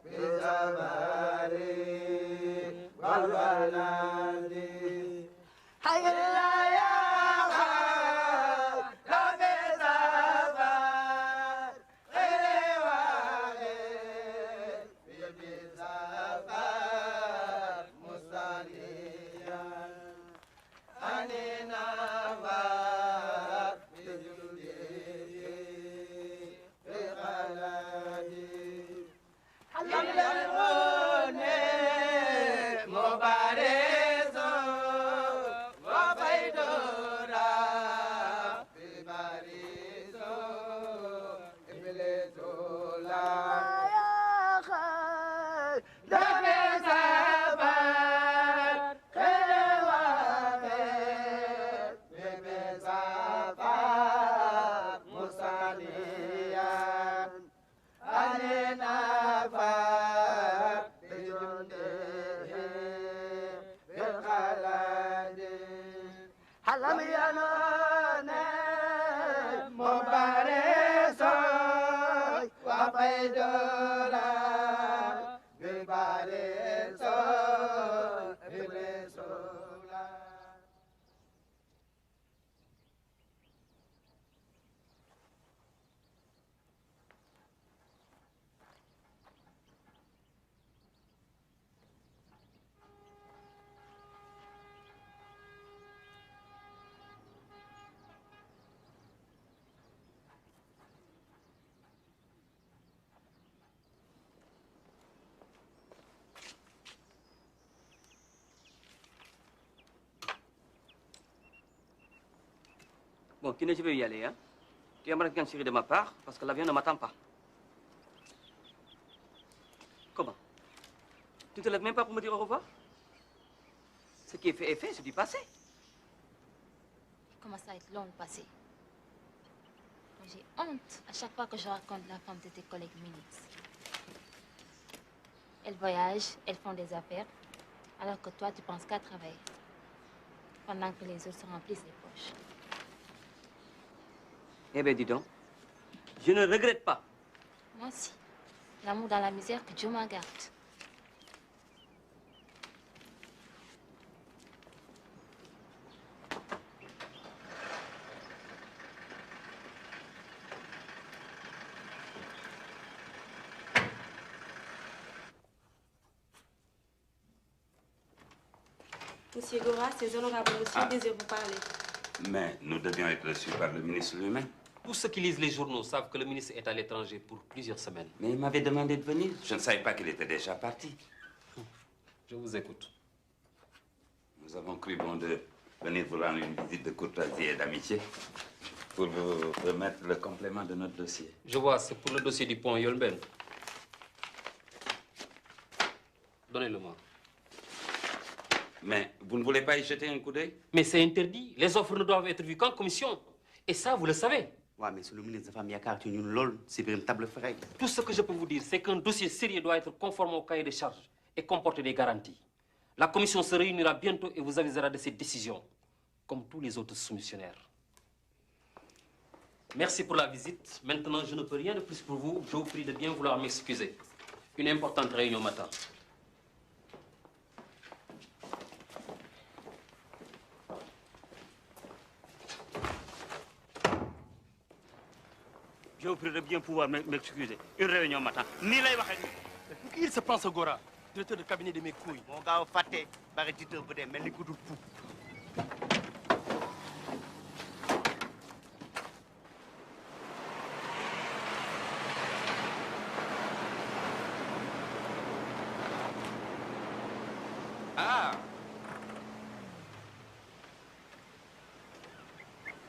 بزمان والولد حي لا يخاف لا بزمان غير والد بزمان مصليا أننا Bon, Kiné, je vais y aller, hein. Tu aimerais bien chérie de ma part, parce que l'avion ne m'attend pas. Comment? Tu ne te lèves même pas pour me dire au revoir? Ce qui est fait, c'est du passé. Comment ça être long le passé? J'ai honte à chaque fois que je raconte la femme de tes collègues ministres. Elles voyagent, elles font des affaires, alors que toi, tu penses qu'à travailler. Pendant que les autres se remplissent les poches. Eh bien, dis donc, je ne regrette pas. Moi aussi. L'amour dans la misère, que Dieu m'en garde. Monsieur Gora, ces honorables monsieur désirent vous parler. Mais nous devions être reçus par le ministre lui-même. Tous ceux qui lisent les journaux savent que le ministre est à l'étranger pour plusieurs semaines. Mais il m'avait demandé de venir. Je ne savais pas qu'il était déjà parti. Je vous écoute. Nous avons cru bon de venir vous rendre une visite de courtoisie et d'amitié pour vous remettre le complément de notre dossier. Je vois, c'est pour le dossier du pont Yolben. Donnez-le-moi. Mais vous ne voulez pas y jeter un coup d'œil? Mais c'est interdit. Les offres ne doivent être vues qu'en commission. Et ça, vous le savez. Oui, mais sur le ministre de la Famille, c'est une table ferrée. Tout ce que je peux vous dire, c'est qu'un dossier sérieux doit être conforme au cahier de charges et comporter des garanties. La commission se réunira bientôt et vous avisera de ses décisions, comme tous les autres soumissionnaires. Merci pour la visite. Maintenant, je ne peux rien de plus pour vous. Je vous prie de bien vouloir m'excuser. Une importante réunion m'attend. Je vous prie de bien pouvoir m'excuser. Une réunion m'attend. Ni lay waxe ni. Pour qui il se prend ce Gora, directeur de cabinet de mes couilles? Mon gars, faté, bari titre bu dé melni ku dul pou. Ah!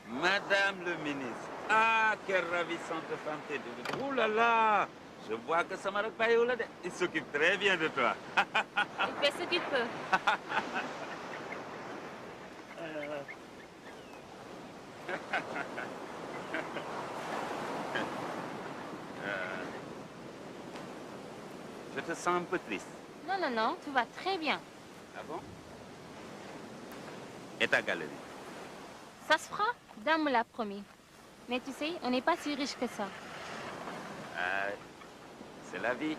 Madame le ministre. Ah, quelle ravissante femme t'es devenue. Oh là là! Je vois que ça m'a repaillé là. Il s'occupe très bien de toi. Il fait ce qu'il peut. Je te sens un peu triste. Non, non, non, tout va très bien. Ah bon? Et ta galerie? Ça se fera, Dame me l'a promis. Mais tu sais, on n'est pas si riche que ça. Ah, c'est la vie.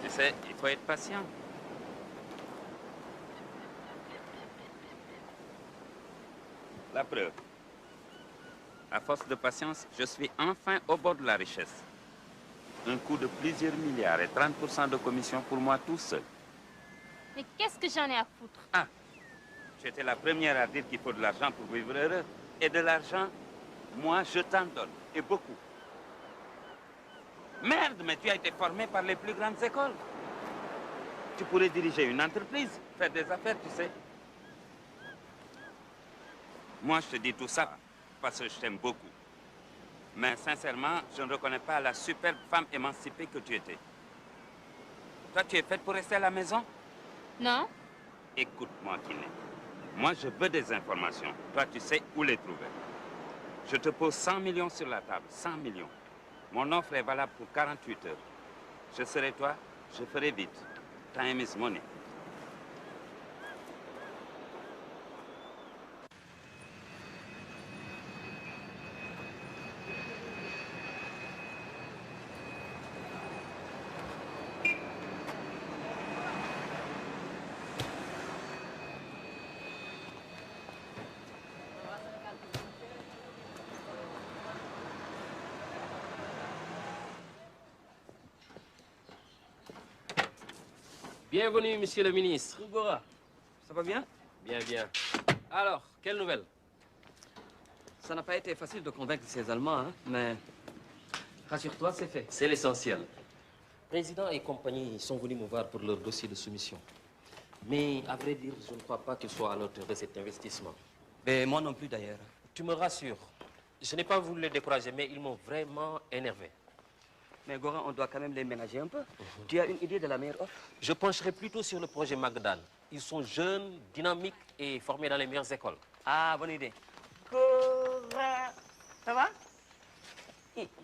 Tu sais, il faut être patient. La preuve. À force de patience, je suis enfin au bord de la richesse. Un coût de plusieurs milliards et 30% de commission pour moi tout seul. Mais qu'est-ce que j'en ai à foutre? Ah, tu étais la première à dire qu'il faut de l'argent pour vivre heureux. Et de l'argent, moi, je t'en donne. Et beaucoup. Merde, mais tu as été formé par les plus grandes écoles. Tu pourrais diriger une entreprise, faire des affaires, tu sais. Moi, je te dis tout ça parce que je t'aime beaucoup. Mais sincèrement, je ne reconnais pas la superbe femme émancipée que tu étais. Toi, tu es faite pour rester à la maison? Non. Écoute-moi, Kiné. Moi, je veux des informations. Toi, tu sais où les trouver. Je te pose 100 millions sur la table. 100 millions. Mon offre est valable pour 48 heures. Je serai toi, je ferai vite. Time is money. Bienvenue, monsieur le ministre. Gora, ça va bien? Bien, bien. Alors, quelle nouvelle? Ça n'a pas été facile de convaincre ces Allemands, hein, mais rassure-toi, c'est fait. C'est l'essentiel. Président et compagnie sont venus me voir pour leur dossier de soumission. Mais, à vrai dire, je ne crois pas qu'ils soient à l'auteur de cet investissement. Mais moi non plus d'ailleurs. Tu me rassures. Je n'ai pas voulu les décourager, mais ils m'ont vraiment énervé. Mais Goran, on doit quand même les ménager un peu. Tu as une idée de la meilleure offre? Je pencherai plutôt sur le projet Magdan. Ils sont jeunes, dynamiques et formés dans les meilleures écoles. Ah, bonne idée. Goran, ça va?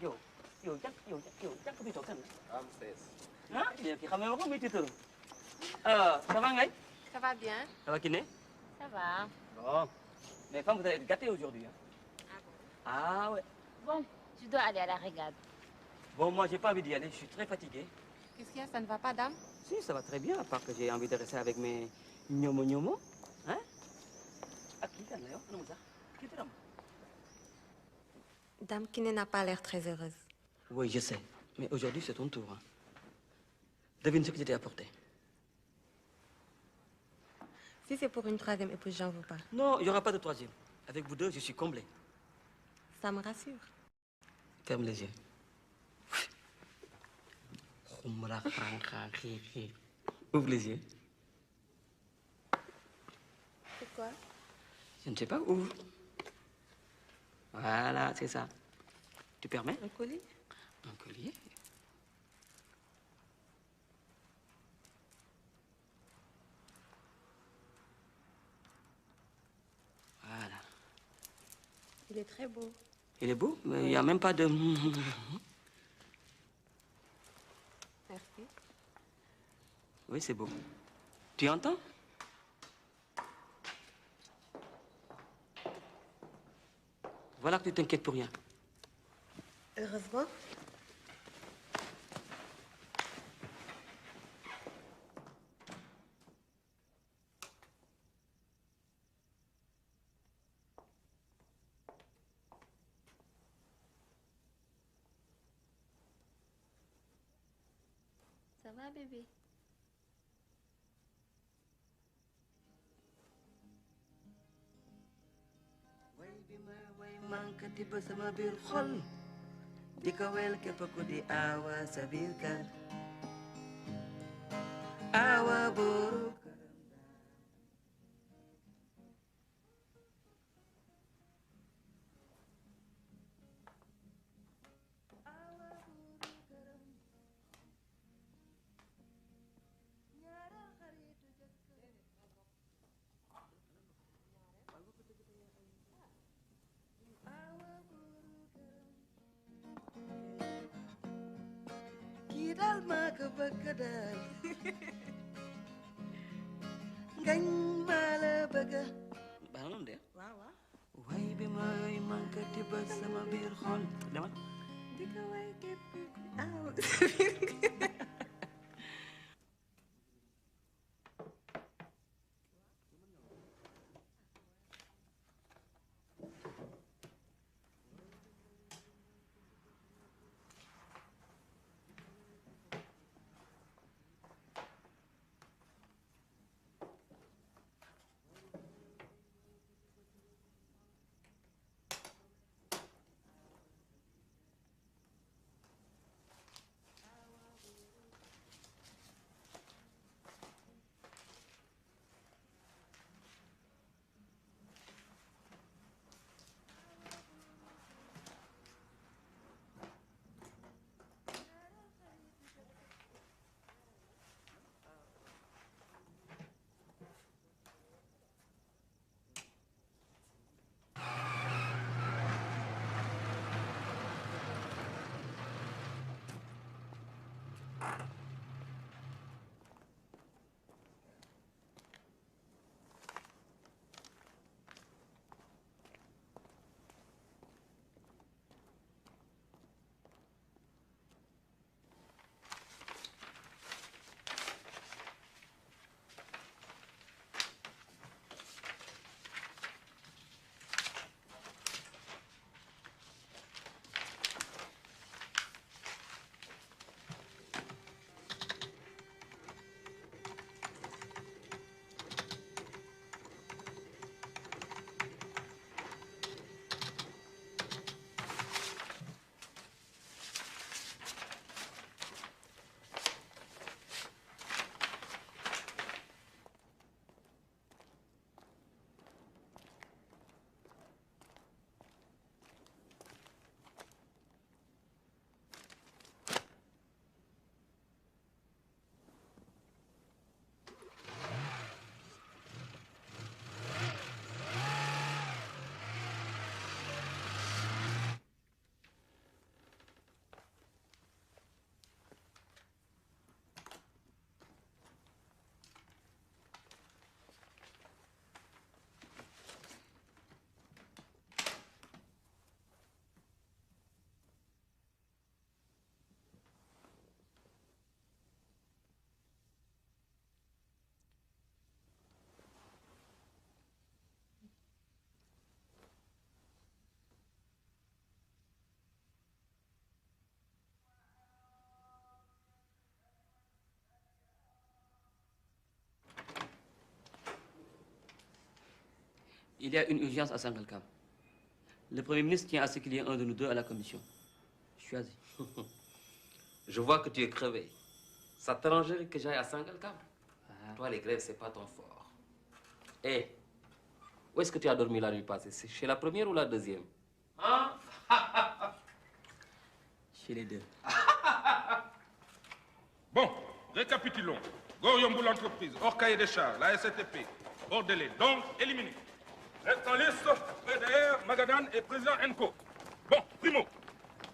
Yo, hein? Ça va, Ngaï? Ça va bien? Ça va, Kiné? Ça va. Bon. Mais femme, vous allez être gâtés aujourd'hui. Hein? Ah ouais. Bon, je dois aller à la régate. Bon, moi, j'ai pas envie d'y aller. Je suis très fatigué. Qu'est-ce qu'il y a? Ça ne va pas, dame? Si, ça va très bien, à part que j'ai envie de rester avec mes gnomo. Hein? Dame Kiné n'a pas l'air très heureuse. Oui, je sais. Mais aujourd'hui, c'est ton tour. Hein. Devine ce que je t'ai apporté. Si c'est pour une troisième épouse, j'en veux pas. Non, il n'y aura pas de troisième. Avec vous deux, je suis comblé. Ça me rassure. Ferme les yeux. Ouvre les yeux. Pourquoi? Je ne sais pas, ouvre. Voilà, c'est ça. Tu permets? Un collier? Un collier? Voilà. Il est très beau. Il est beau, mais il n'y a même pas de... Merci. Oui, c'est beau. Tu entends? Voilà que tu t'inquiètes pour rien. Heureusement. Ça va, bébé? Mangkati ba sama biir xol di ko wel képp ku di awa sa biir kër awa booru kii daal maa ko bëgg daal ngañ maa la bëgg baax na de waaw. way bi mooy mangkati ba sama biir xol demal di ko way képp ku awa Il y a une urgence à Sangalkam. Le Premier ministre tient à ce qu'il y ait un de nous deux à la commission. Choisis. Je vois que tu es crevé. Ça t'arrangerait que j'aille à Sangalkam. Toi, les grèves, c'est pas ton fort. Eh, où est-ce que tu as dormi la nuit passée? C'est chez la première ou la deuxième? Hein? Chez les deux. Bon, récapitulons. Goryombo l'entreprise, hors cahier des charges, la STP, hors délai, donc éliminé. Reste en liste, PDR, Magadan et président Enco. Bon, primo,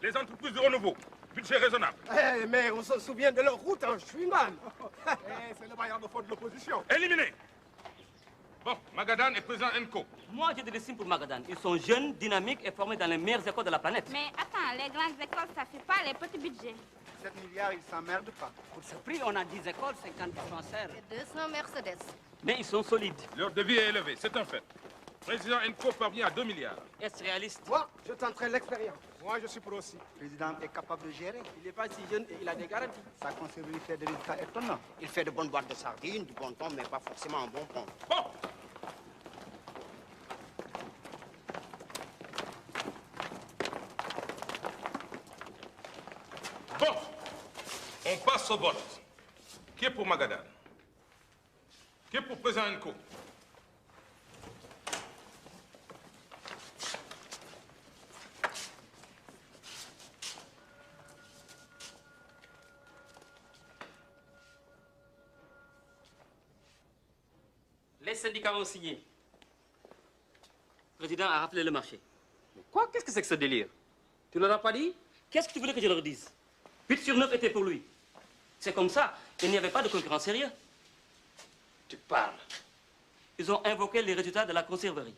les entreprises de renouveau, budget raisonnable. Eh, mais on se souvient de leur route, hein, Schwinman. C'est le bailleur de fond de l'opposition. Éliminé. Bon, Magadan et président Enco. Moi, j'ai de l'estime pour Magadan. Ils sont jeunes, dynamiques et formés dans les meilleures écoles de la planète. Mais attends, les grandes écoles, ça fait pas les petits budgets. 7 milliards, ils s'emmerdent pas. Pour ce prix, on a 10 écoles, 50 dispensaires. Et 200 Mercedes. Mais ils sont solides. Leur devis est élevé, c'est un fait. Président Enco parvient à 2 milliards. Est-ce réaliste? Moi, je tenterai l'expérience. Moi, je suis pour aussi. Le président est capable de gérer. Il n'est pas si jeune et il a des garanties. Sa conserverie fait des résultats étonnants. Il fait de bonnes boîtes de sardines, du bon thon, mais pas forcément un bon pont. Bon. Bon, on passe au vote. Qui est pour Magadan? Qui est pour président Enco? Les syndicats ont signé. Le président a rappelé le marché. Quoi? Qu'est-ce que c'est que ce délire? Tu leur as pas dit? Qu'est-ce que tu voulais que je leur dise? 8 sur 9 étaient pour lui. C'est comme ça. Il n'y avait pas de concurrent sérieux. Tu parles. Ils ont invoqué les résultats de la conserverie.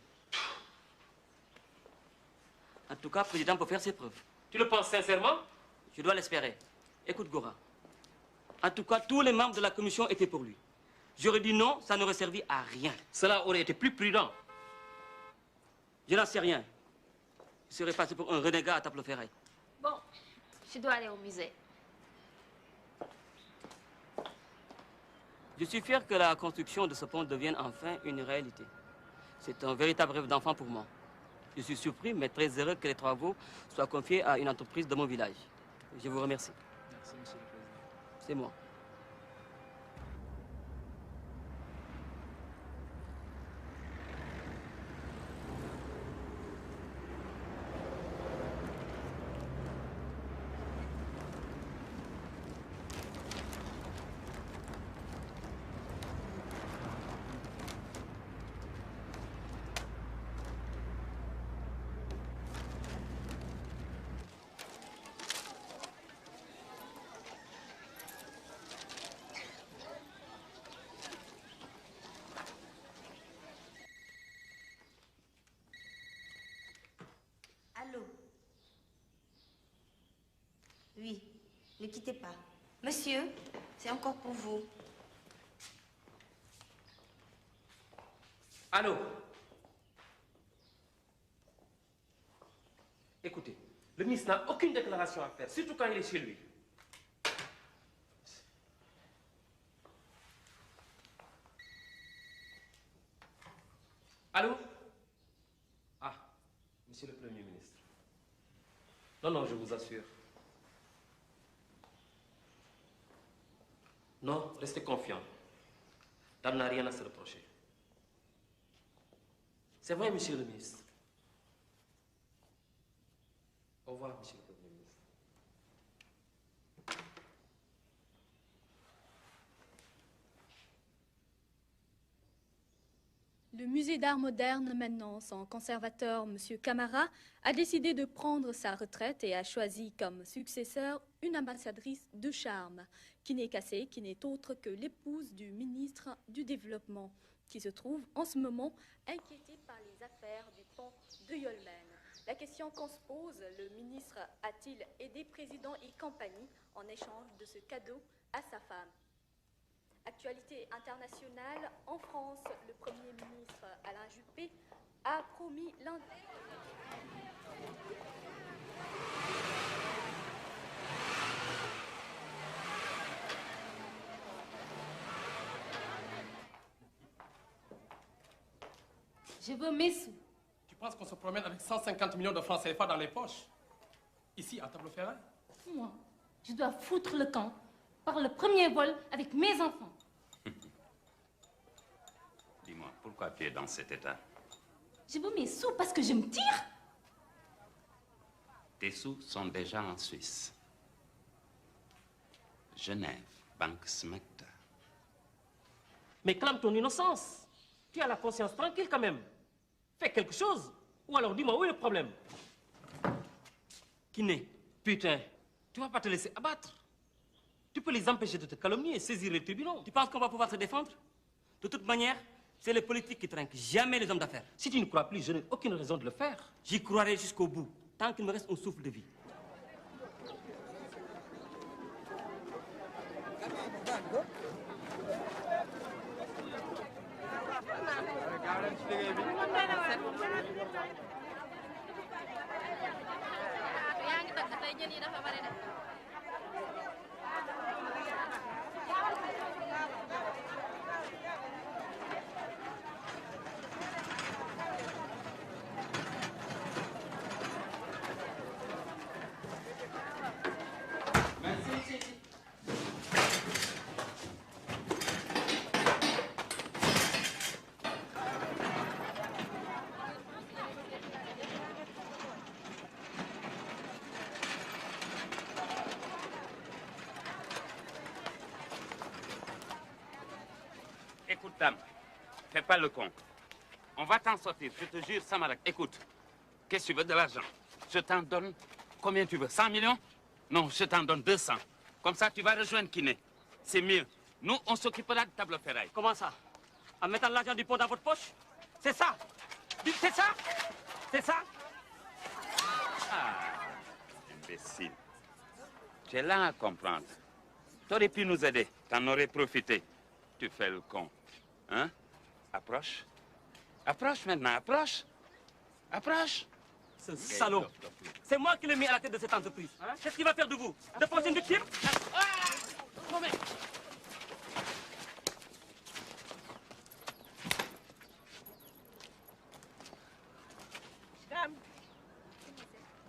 En tout cas, le président peut faire ses preuves. Tu le penses sincèrement? Je dois l'espérer. Écoute, Gora. En tout cas, tous les membres de la commission étaient pour lui. J'aurais dit non, ça n'aurait servi à rien. Cela aurait été plus prudent. Je n'en sais rien. Il serait passé pour un renégat à Table-Ferraille. Bon, je dois aller au musée. Je suis fier que la construction de ce pont devienne enfin une réalité. C'est un véritable rêve d'enfant pour moi. Je suis surpris, mais très heureux que les travaux soient confiés à une entreprise de mon village. Je vous remercie. Merci, monsieur le président. C'est moi. Allô? Oui, ne quittez pas. Monsieur, c'est encore pour vous. Allô? Écoutez, le ministre n'a aucune déclaration à faire, surtout quand il est chez lui. Allô? Ah, monsieur le Premier ministre. Non, non, je vous assure. Non, restez confiant. Dan n'a rien à se reprocher. C'est vrai, monsieur le ministre. Au revoir, monsieur le Premier ministre. Le musée d'art moderne, maintenant, son conservateur, M. Camara, a décidé de prendre sa retraite et a choisi comme successeur une ambassadrice de charme, Kiné Kassé, qui n'est autre que l'épouse du ministre du Développement, qui se trouve en ce moment inquiété par les affaires du pont de Yolmen. La question qu'on se pose, le ministre a-t-il aidé président et compagnie en échange de ce cadeau à sa femme? Actualité internationale, en France, le Premier ministre Alain Juppé a promis lundi... Je veux mes sous. Tu penses qu'on se promène avec 150 millions de francs CFA dans les poches? Ici, à Tableau Ferraille? Moi, je dois foutre le camp par le premier vol avec mes enfants. Dis-moi, pourquoi tu es dans cet état? Je veux mes sous parce que je me tire. Tes sous sont déjà en Suisse. Genève, Banque Smecta. Mais clame ton innocence. Tu as la conscience tranquille quand même. Fais quelque chose. Ou alors dis-moi, où est le problème? Kiné, putain, tu vas pas te laisser abattre. Tu peux les empêcher de te calomnier et saisir les tribunaux. Tu penses qu'on va pouvoir se défendre? De toute manière, c'est les politiques qui trinquent, jamais les hommes d'affaires. Si tu ne crois plus, je n'ai aucune raison de le faire. J'y croirai jusqu'au bout, tant qu'il me reste un souffle de vie. Écoute, dame, fais pas le con. On va t'en sortir, je te jure, Samarak. Écoute, qu'est-ce que tu veux de l'argent? Je t'en donne combien tu veux? 100 millions? Non, je t'en donne 200. Comme ça, tu vas rejoindre Kiné. C'est mieux. Nous, on s'occupera de Tableau Ferraille. Comment ça? En mettant l'argent du pont dans votre poche? C'est ça? C'est ça? C'est ça? Ah, imbécile. Tu es là à comprendre. Tu aurais pu nous aider, t'en aurais profité. Tu fais le con. Hein? Approche. Approche maintenant, approche. Approche. Ce salaud. C'est moi qui l'ai mis à la tête de cette entreprise. Hein? Qu'est-ce qu'il va faire de vous? De poser une victime?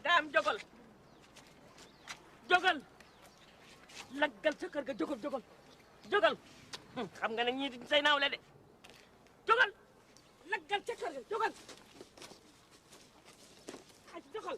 Dame jógal jógal laggal sa kër ga jógal xam nga ne ñii say naawle de jógal laggal ca kër ga jógal ay jógal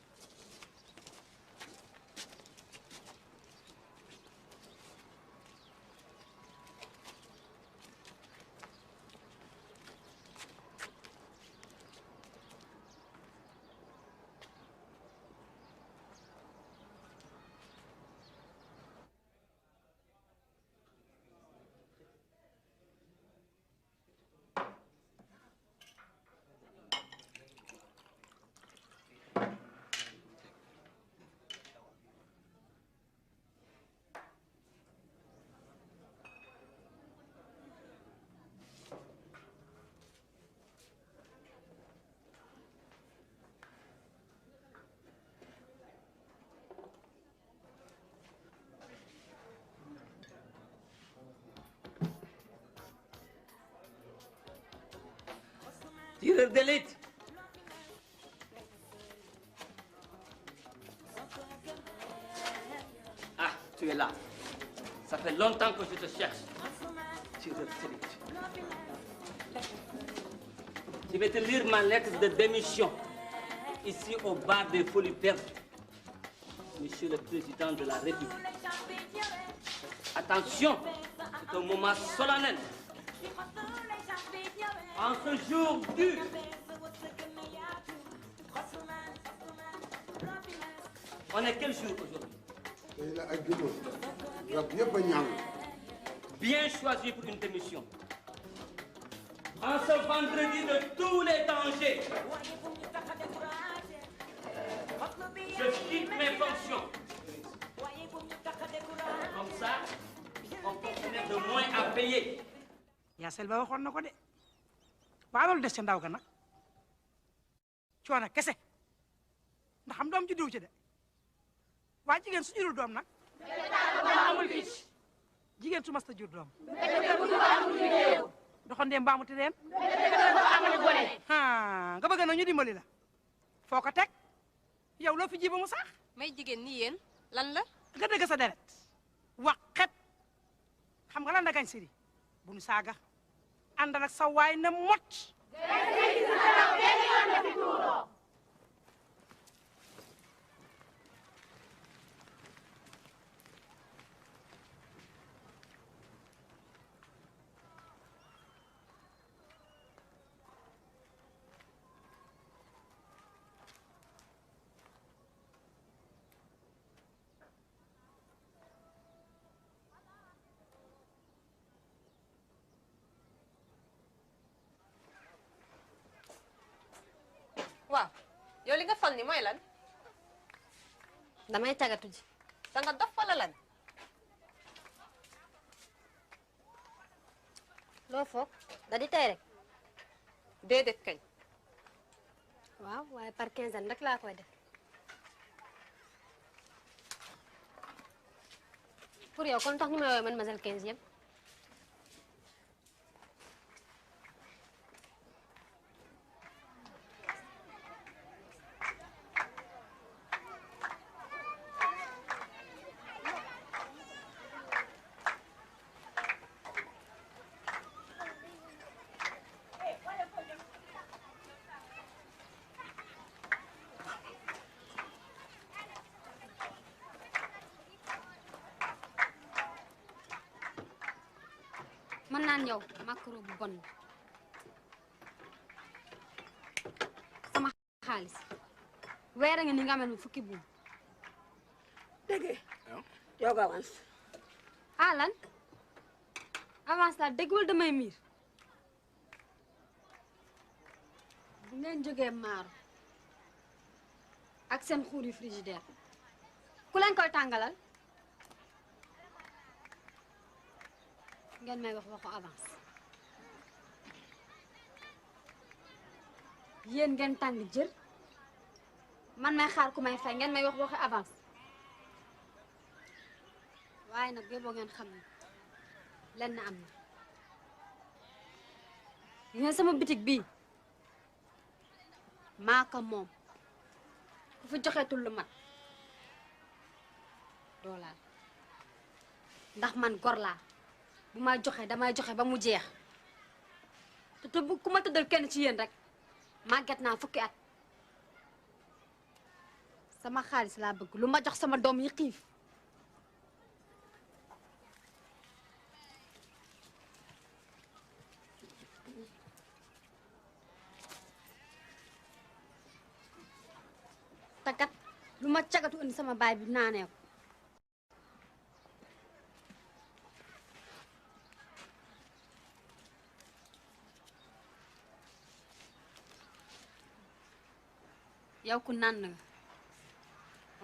Tireur d'élite. Ah, tu es là. Ça fait longtemps que je te cherche. Tireur d'élite. Je vais te lire ma lettre de démission. Ici au bar des Folies Perdues. Monsieur le Président de la République. Attention, c'est un moment solennel. En ce jour dur, on est quel jour aujourd'hui? Bien choisi pour une démission. En ce vendredi de tous les dangers, je quitte mes fonctions. Comme ça, on fonctionnaire de moins à payer. yaa sel ba waxoon na ko de waa loolu des ca ndaw ga nag coono kese ndax xam doom ci diw ci de waa jigéen su jurul doom nag amul fiche. jigéen su mas ta jur doom doxandéem mbaamu te dem nga bëgg na ñu dimbali la foo ko teg yow loo fi ji ba mu sax may jigéen ni yéen lan la nga dëgg sa deret waxet xam nga lan da gañ siri bu nu saaga àndal ak sa waay na mot waaw yow li nga fal ni mooy lan damay tagatu ji da nga dof wala lan loo foog da di tey rek déedéet kañ waaw waaye par 15 ans rek laa koy def pour yow kon tax ñu may woowee mademoiselle 15e mën naan yow macro bu bon sama xaalis weer a ngi ni nga amel mu fukki buum dégg yow nga avance ah lan avance la déggul damay miir bu ngeen jógee maaru ak seen xuuri frigidaire ku leen koy tàngalal ngeen may wax waxu avance yéen ngeen tàng jër man may xaar ku may fay ngeen may wax waxu avance waaye nag boo ngeen xam ne lenn am na ngeen sama bitig bii maa ko moom ku fi joxeetul lu mat doo laal ndax man gor laa bu ma joxe damay joxe ba mu jeex te bu ku ma tëddal kenn ci yéen rek màgget naa fukki at sama xaalis laa bëgg lu ma jox sama doom yi xiif te kat lu ma cagatu indi sama baay bi naanee ko yow ku naan nga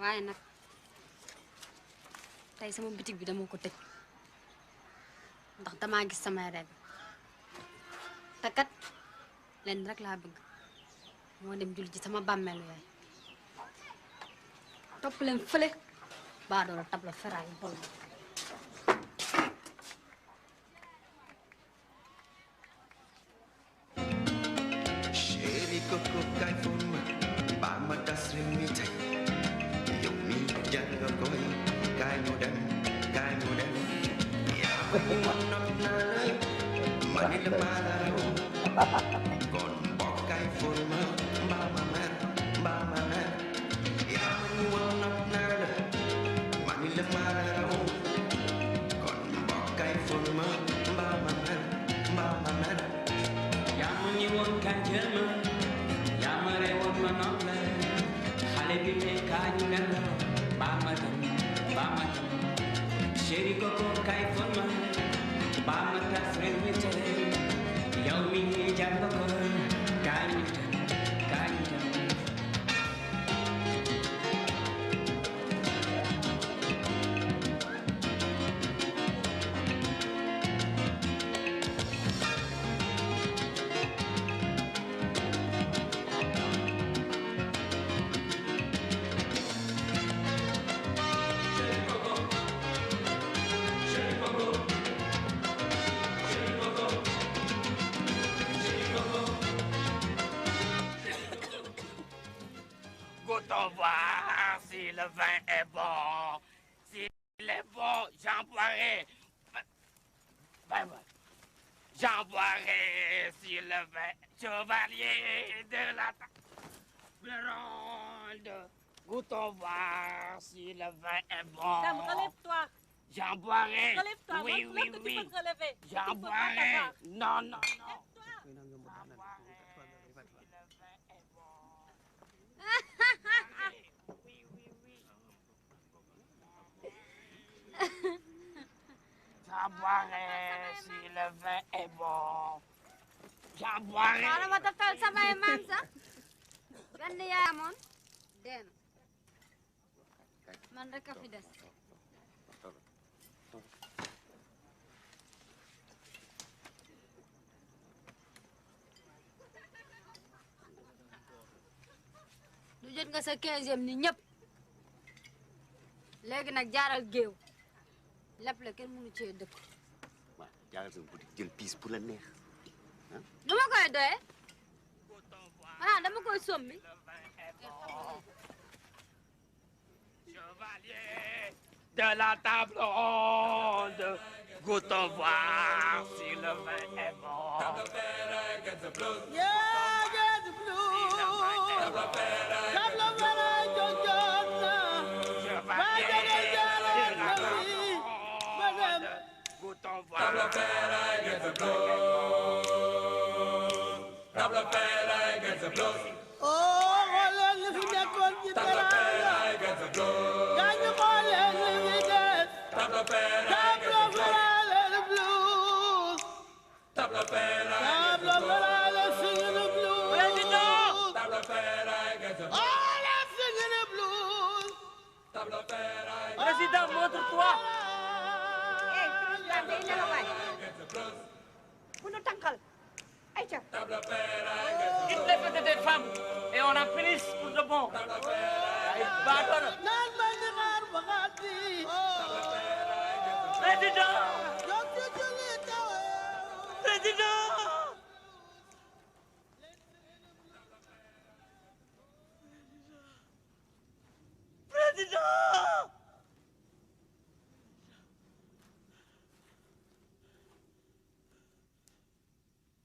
waaye nag tey sama bitig bi dama ko tëj ndax damaa gis samay rêve te kat leen rek laa bëgg moo dem jul ji sama bàmmeelu yaay topp leen fële baa doon tabla feraay bon Chéri Coco kay fon ma ba ma tas mi tay yow mi jar nga koy kay ñu dem yaa ma nopp naa la ma ni la maa la raw kon bokk kay fon ma mbaa ma mer yaa ma nopp naa la ma ni la maa la raw kon bokk kay fon ma mbaa ma mer yaa ma ñi woon kañ jël ma yaa ma rewoon ma nopp la xale bi ne kaa ñu ne la baa ma dem chéri Coco kay fon ma baa ma tas réew mi tere yow mi ngi jàng ko kaa ñu dem Goûtons voir si le vin est bon. S'il est bon, j'en boirai. J'en boirai si le vin chevalier de la table ronde. Goûtons voir si le vin est bon. Dame, relève-toi. J'en boirai. Relève-toi. Oui, montre-leur oui, que oui. tu peux te relever. J'en Il faut boirai. t'avoir. Non, non, non. J'en boirai si le vin est bon. J'en boirai. Xaaral ma taftal samay maam sax. Benn yaay amoon dee na. Man rek a fi des. Du jot nga sa 15e ni ñëpp. Léegi nag jaaral géew. Lépp la kenn mënu cee dëkk. waaw jaaral sama boutique jël piis pour la neex. lu ma koy doyee. xanaa dama koy sombi. De la table ronde, goûtons voir si le vin est bon. Yeah, get the blues. Table ronde, jojona. Goûtons voir. Table ronde, get the blues. Table ronde, get the blues. Oh, xoolal li fi nekkoon ci teranga. Gaañu xoolal li fi des. Table ronde, blues. Table ronde, singing the blues. Président. Table ronde, get the blues. All are singing the blues. Table ronde. Président, montre-toi. Bu nu tànkal. Aïcha. Il les fait des femmes et on a pris pour de bon. Naan ma ngi xaar ba xaati. Président. Jóg ci julli tawe. Président. Président.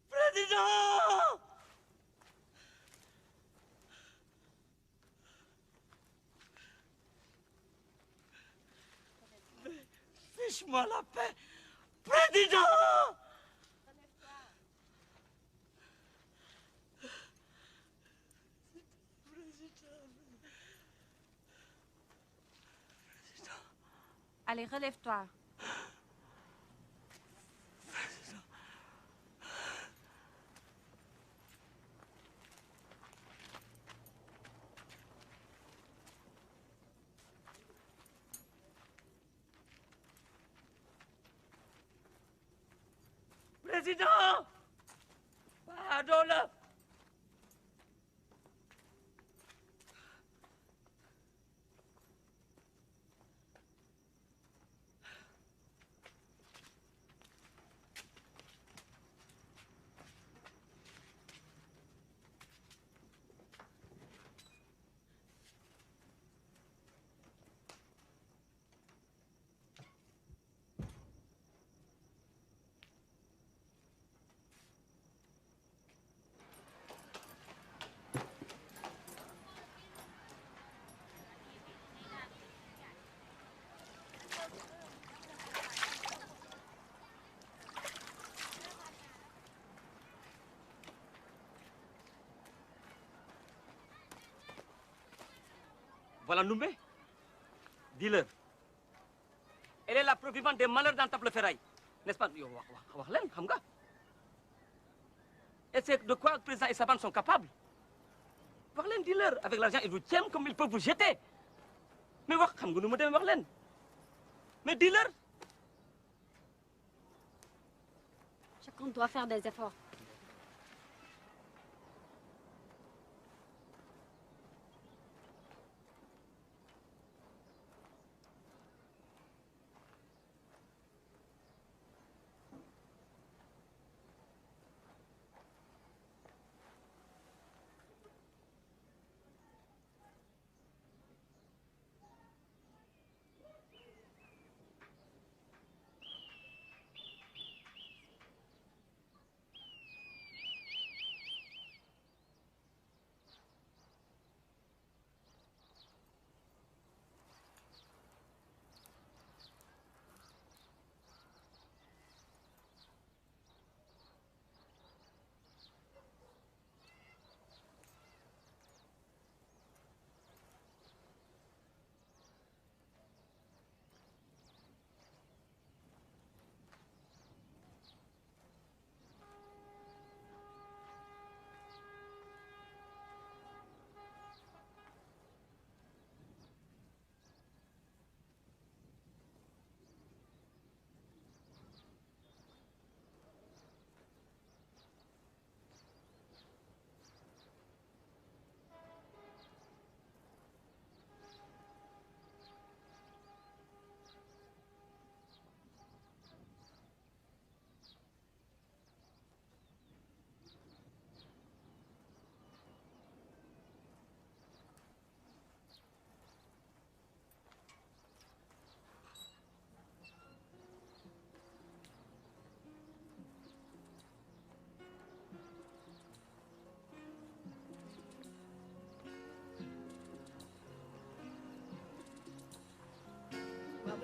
Président. Fiche-moi la paix. Président. Allez, relève-toi. Président. Pardon. Voilà Ndoumbe, dis-leur. Elle est la preuve vivante des malheurs dans Table Ferraille. N'est-ce pas? Wax leen xam nga. Et c'est de quoi le président et sa bande sont capables. Wax leen, dis-leur. Avec l'argent, ils vous tiennent comme ils peuvent vous jeter. Mais wax xam nga nu mu demee wax leen. Mais dis-leur. Chacun doit faire des efforts.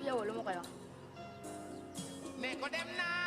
yow lu ma koy wax. ne ko dem naa